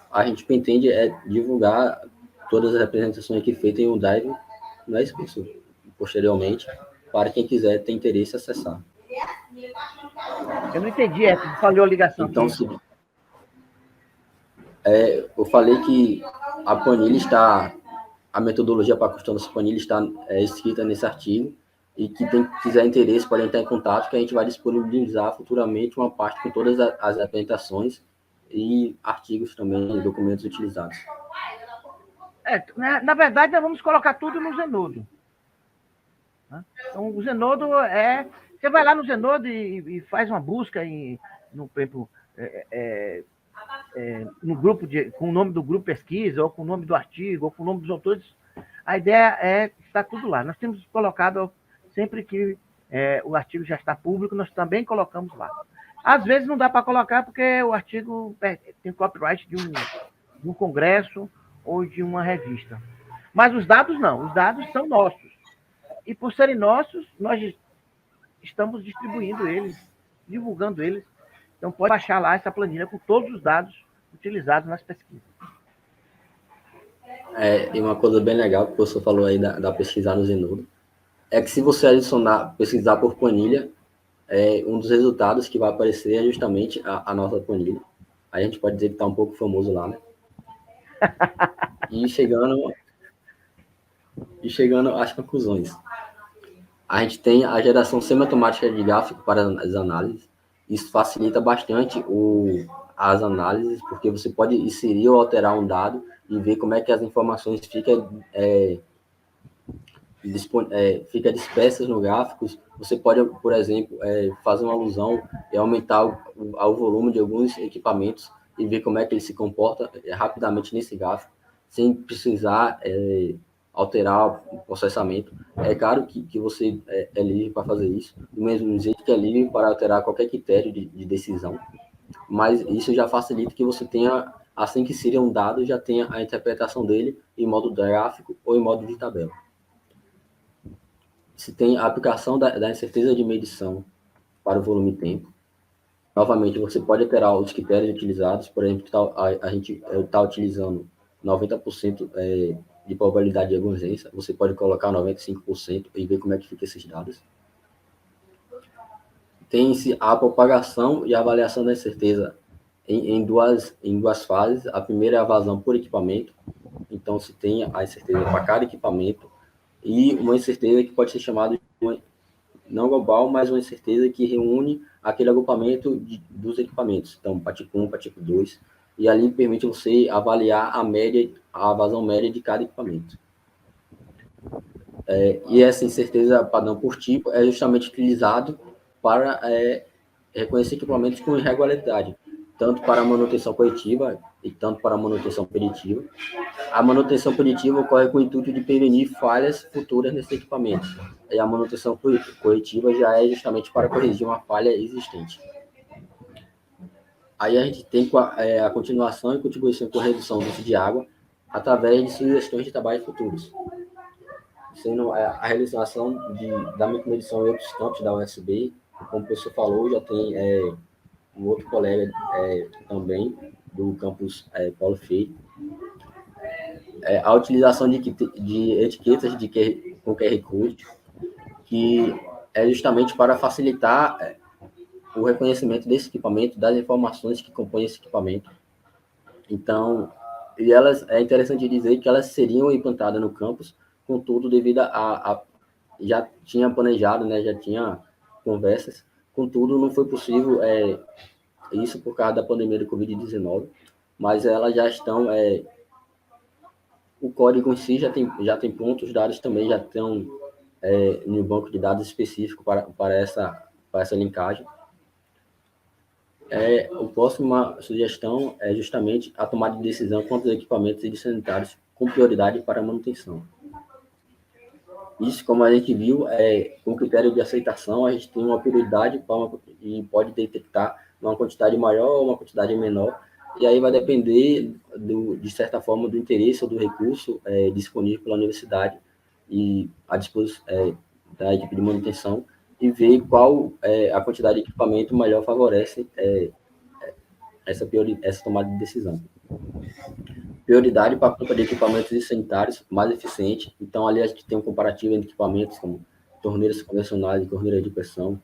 a gente pretende divulgar todas as apresentações aqui feitas em um drive, não é isso, professor? Posteriormente, para quem quiser ter interesse acessar. Eu não entendi, falhou a ligação. Então, eu falei que a planilha está, a metodologia para a construção dessa planilha está escrita nesse artigo, e que quem quiser interesse pode entrar em contato, que a gente vai disponibilizar futuramente uma parte com todas as apresentações e artigos também, documentos utilizados. Na verdade, nós vamos colocar tudo no Zenodo. Então, o Zenodo você vai lá no Zenodo e faz uma busca no grupo com o nome do grupo pesquisa, ou com o nome do artigo, ou com o nome dos autores. A ideia é estar tudo lá. Nós temos colocado, sempre que o artigo já está público, nós também colocamos lá. Às vezes não dá para colocar porque o artigo tem copyright de um congresso ou de uma revista. Mas os dados não, os dados são nossos. E por serem nossos, nós estamos distribuindo eles, divulgando eles. Então pode baixar lá essa planilha com todos os dados utilizados nas pesquisas. E uma coisa bem legal que o professor falou aí da pesquisar no Zenodo, é que se você pesquisar por planilha, um dos resultados que vai aparecer é justamente a nossa planilha. Aí a gente pode dizer que está um pouco famoso lá, né? E chegando às conclusões. A gente tem a geração semiautomática de gráfico para as análises. Isso facilita bastante as análises, porque você pode inserir ou alterar um dado e ver como é que as informações fica dispersas no gráfico. Você pode, por exemplo, fazer uma alusão e aumentar o volume de alguns equipamentos e ver como é que ele se comporta rapidamente nesse gráfico, sem precisar alterar o processamento. É claro que você é livre para fazer isso, do mesmo jeito que é livre para alterar qualquer critério de decisão, mas isso já facilita que você tenha, assim que seria um dado, já tenha a interpretação dele em modo gráfico ou em modo de tabela. Se tem a aplicação da incerteza de medição para o volume e tempo. Novamente, você pode alterar os critérios utilizados. Por exemplo, a gente está utilizando 90% de probabilidade de abrangência. Você pode colocar 95% e ver como é que fica esses dados. Tem-se a propagação e a avaliação da incerteza em duas fases. A primeira é a vazão por equipamento. Então, se tem a incerteza para cada equipamento e uma incerteza que pode ser chamada de não global, mas uma incerteza que reúne aquele agrupamento dos equipamentos. Então, para tipo 1, para tipo 2, e ali permite você avaliar a vazão média de cada equipamento. E essa incerteza padrão por tipo é justamente utilizado para reconhecer equipamentos com irregularidade, tanto para a manutenção corretiva e tanto para a manutenção preditiva. A manutenção preditiva ocorre com o intuito de prevenir falhas futuras nesse equipamento. E a manutenção corretiva já é justamente para corrigir uma falha existente. Aí a gente tem a continuação e contribuição com a redução do uso de água através de sugestões de trabalhos futuros. Sendo a realização da medição em outros campos da USB, como o professor falou, já tem um outro colega também do campus Paulo Freire. A utilização de etiquetas com QR Code, que é justamente para facilitar o reconhecimento desse equipamento, das informações que compõem esse equipamento. Então, é interessante dizer que elas seriam implantadas no campus, contudo, devido já tinha planejado, né, já tinha conversas, contudo, não foi possível isso por causa da pandemia do Covid-19, mas elas já estão... o código em si já tem pontos, os dados também já estão no banco de dados específico para essa linkagem. A próxima sugestão é justamente a tomada de decisão quanto aos equipamentos sanitários com prioridade para a manutenção. Isso, como a gente viu, com critério de aceitação, a gente tem uma prioridade e pode detectar uma quantidade maior ou uma quantidade menor, e aí vai depender, de certa forma, do interesse ou do recurso disponível pela universidade e à disposição da equipe de manutenção, e ver qual a quantidade de equipamento melhor favorece essa tomada de decisão. Prioridade para a compra de equipamentos sanitários mais eficiente. Então, ali a gente tem um comparativo entre equipamentos como torneiras convencionais e torneiras de pressão.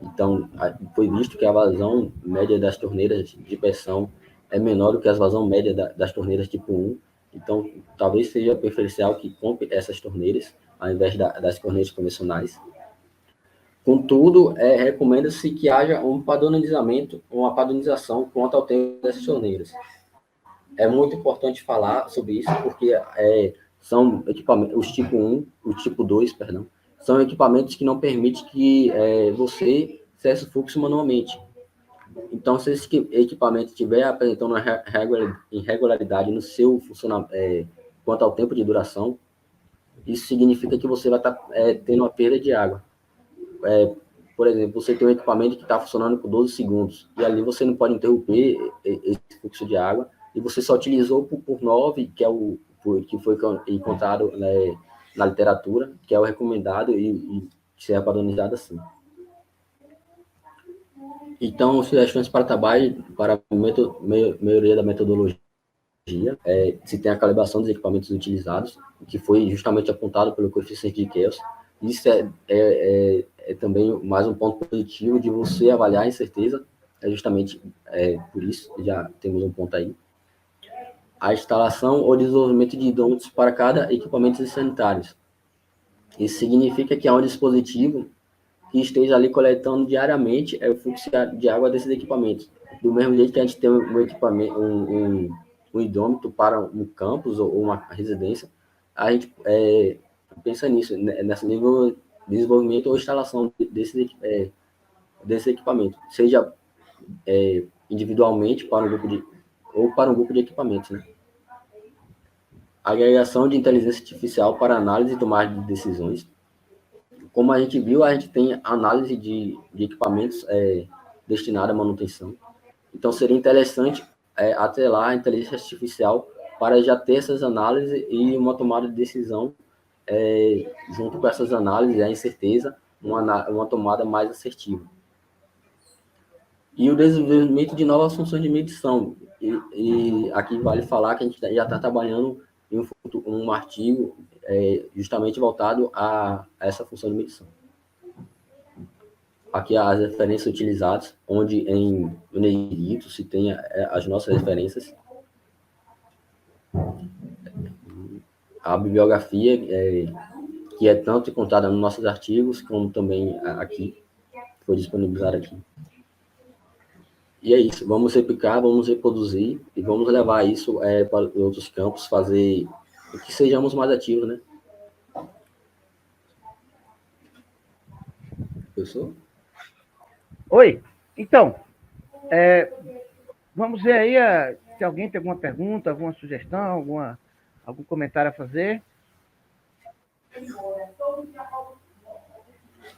Então, foi visto que a vazão média das torneiras de pressão é menor do que a vazão média das torneiras tipo 1. Então, talvez seja preferencial que compre essas torneiras, ao invés das torneiras convencionais. Contudo, recomenda-se que haja um padronizamento, uma padronização quanto ao tempo dessas torneiras. É muito importante falar sobre isso, porque são equipamentos, os tipo 1, o tipo 2, perdão, são equipamentos que não permitem que você cesse o fluxo manualmente. Então, se esse equipamento estiver apresentando uma irregularidade no seu funcionamento, quanto ao tempo de duração, isso significa que você vai estar tendo uma perda de água. Por exemplo, você tem um equipamento que está funcionando por 12 segundos, e ali você não pode interromper esse fluxo de água, e você só utilizou por 9, que foi encontrado na literatura, que é o recomendado e que é padronizado assim. Então, sugestões para trabalho, para a melhoria da metodologia, se tem a calibração dos equipamentos utilizados, que foi justamente apontado pelo coeficiente de Kelsen. Isso é também mais um ponto positivo de você avaliar a incerteza, justamente por isso, já temos um ponto aí. A instalação ou desenvolvimento de idômetros para cada equipamento sanitário. Isso significa que há um dispositivo que esteja ali coletando diariamente o fluxo de água desses equipamentos. Do mesmo jeito que a gente tem um idômetro para um campus ou uma residência, a gente pensa nisso, nesse nível de desenvolvimento ou instalação desse equipamento, seja individualmente para um grupo de equipamentos, né? Agregação de inteligência artificial para análise e tomada de decisões. Como a gente viu, a gente tem análise de equipamentos destinada à manutenção. Então, seria interessante atrelar a inteligência artificial para já ter essas análises e uma tomada de decisão junto com essas análises, a incerteza, uma tomada mais assertiva. E o desenvolvimento de novas funções de medição. E aqui vale falar que a gente já está trabalhando em um artigo justamente voltado a essa função de medição. Aqui as referências utilizadas, onde em negrito se tem as nossas referências. A bibliografia, que é tanto encontrada nos nossos artigos, como também aqui, foi disponibilizada aqui. E é isso, vamos replicar, vamos reproduzir e vamos levar isso para outros campos, fazer que sejamos mais ativos, né? Professor? Oi, então, vamos ver aí se alguém tem alguma pergunta, alguma sugestão, algum comentário a fazer.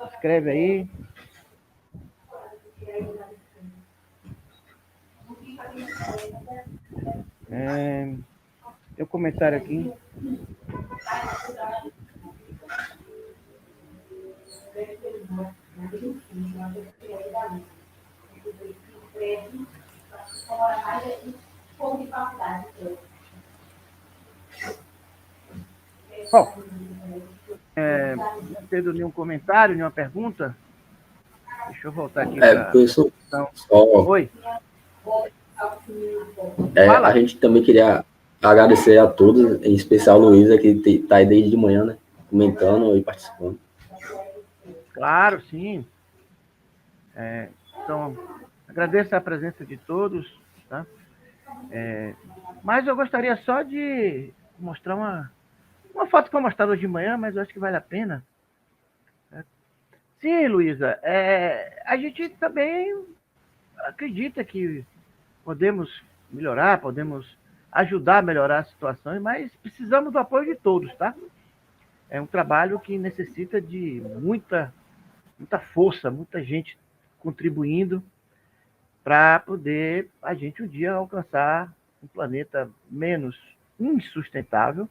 Escreve aí. Tem um comentário aqui. Bom, não tendo nenhum comentário, nenhuma pergunta, deixa eu voltar aqui. Professor, Oi. A gente também queria agradecer a todos, em especial a Luísa, que está aí desde de manhã, né, comentando e participando. Claro, sim. Então, agradeço a presença de todos, tá? Mas eu gostaria só de mostrar uma foto que foi mostrada hoje de manhã, mas eu acho que vale a pena. Sim, Luísa, a gente também acredita que podemos melhorar, podemos ajudar a melhorar as situações, mas precisamos do apoio de todos, tá? É um trabalho que necessita de muita força, muita gente contribuindo para poder a gente um dia alcançar um planeta menos insustentável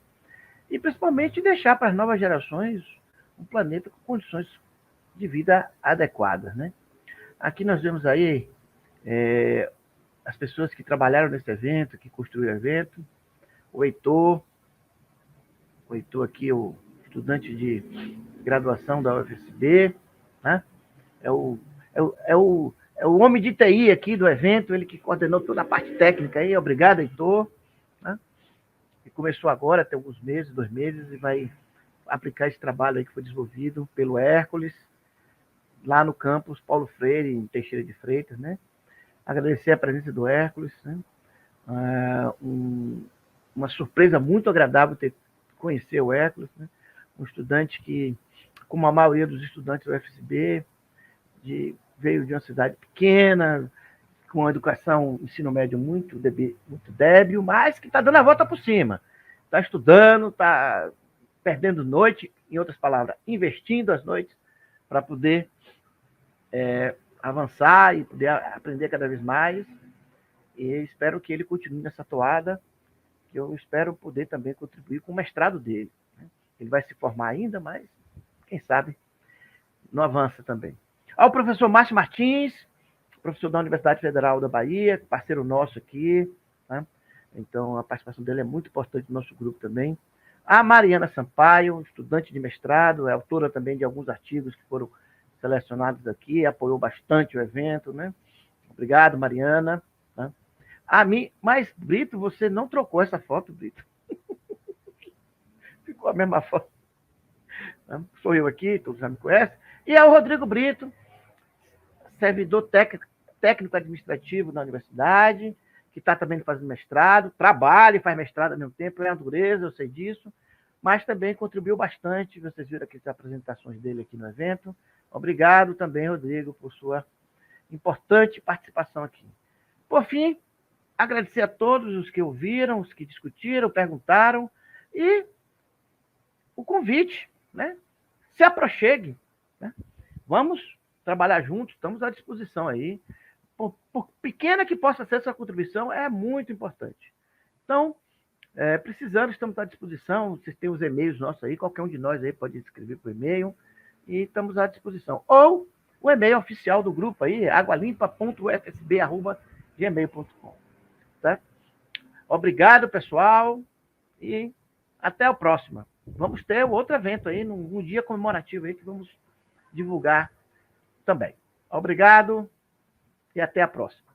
e principalmente deixar para as novas gerações um planeta com condições de vida adequadas, né? Aqui nós vemos aí as pessoas que trabalharam nesse evento, que construíram o evento, o Heitor aqui, o estudante de graduação da UFSB, né? É o homem de TI aqui do evento, ele que coordenou toda a parte técnica aí. Obrigado, Heitor. Né? E começou agora, tem alguns meses, 2 meses, e vai aplicar esse trabalho aí que foi desenvolvido pelo Hércules, lá no campus Paulo Freire, em Teixeira de Freitas, né? Agradecer a presença do Hércules, né? Uma surpresa muito agradável ter conhecer o Hércules, né? Um estudante que, como a maioria dos estudantes do UFSB, veio de uma cidade pequena, com uma educação, ensino médio muito débil, mas que está dando a volta por cima. Está estudando, está perdendo noite, em outras palavras, investindo as noites para poder avançar e poder aprender cada vez mais. E espero que ele continue nessa toada, que eu espero poder também contribuir com o mestrado dele. Ele vai se formar ainda, mas quem sabe não avança também. Ao professor Márcio Martins, professor da Universidade Federal da Bahia, parceiro nosso aqui, né? Então a participação dele é muito importante no nosso grupo também. A Mariana Sampaio, estudante de mestrado, é autora também de alguns artigos que foram selecionados aqui, apoiou bastante o evento, né? Obrigado, Mariana. Né? Mas, Brito, você não trocou essa foto, Brito. Ficou a mesma foto. Né? Sou eu aqui, todos já me conhecem. E é o Rodrigo Brito, servidor técnico administrativo da universidade, que está também fazendo mestrado, trabalha e faz mestrado ao mesmo tempo, é uma dureza, eu sei disso, mas também contribuiu bastante. Vocês viram aqui as apresentações dele aqui no evento. Obrigado também, Rodrigo, por sua importante participação aqui. Por fim, agradecer a todos os que ouviram, os que discutiram, perguntaram, e o convite, né? Se aproxime, né? Vamos trabalhar juntos, estamos à disposição aí. Por pequena que possa ser essa contribuição, é muito importante. Então, precisando, estamos à disposição. Vocês têm os e-mails nossos aí, qualquer um de nós aí pode escrever por e-mail, e estamos à disposição. Ou o e-mail oficial do grupo aí, agualimpa.ufsb@gmail.com. Tá? Obrigado, pessoal, e até a próxima. Vamos ter outro evento aí, num dia comemorativo aí, que vamos divulgar também. Obrigado e até a próxima.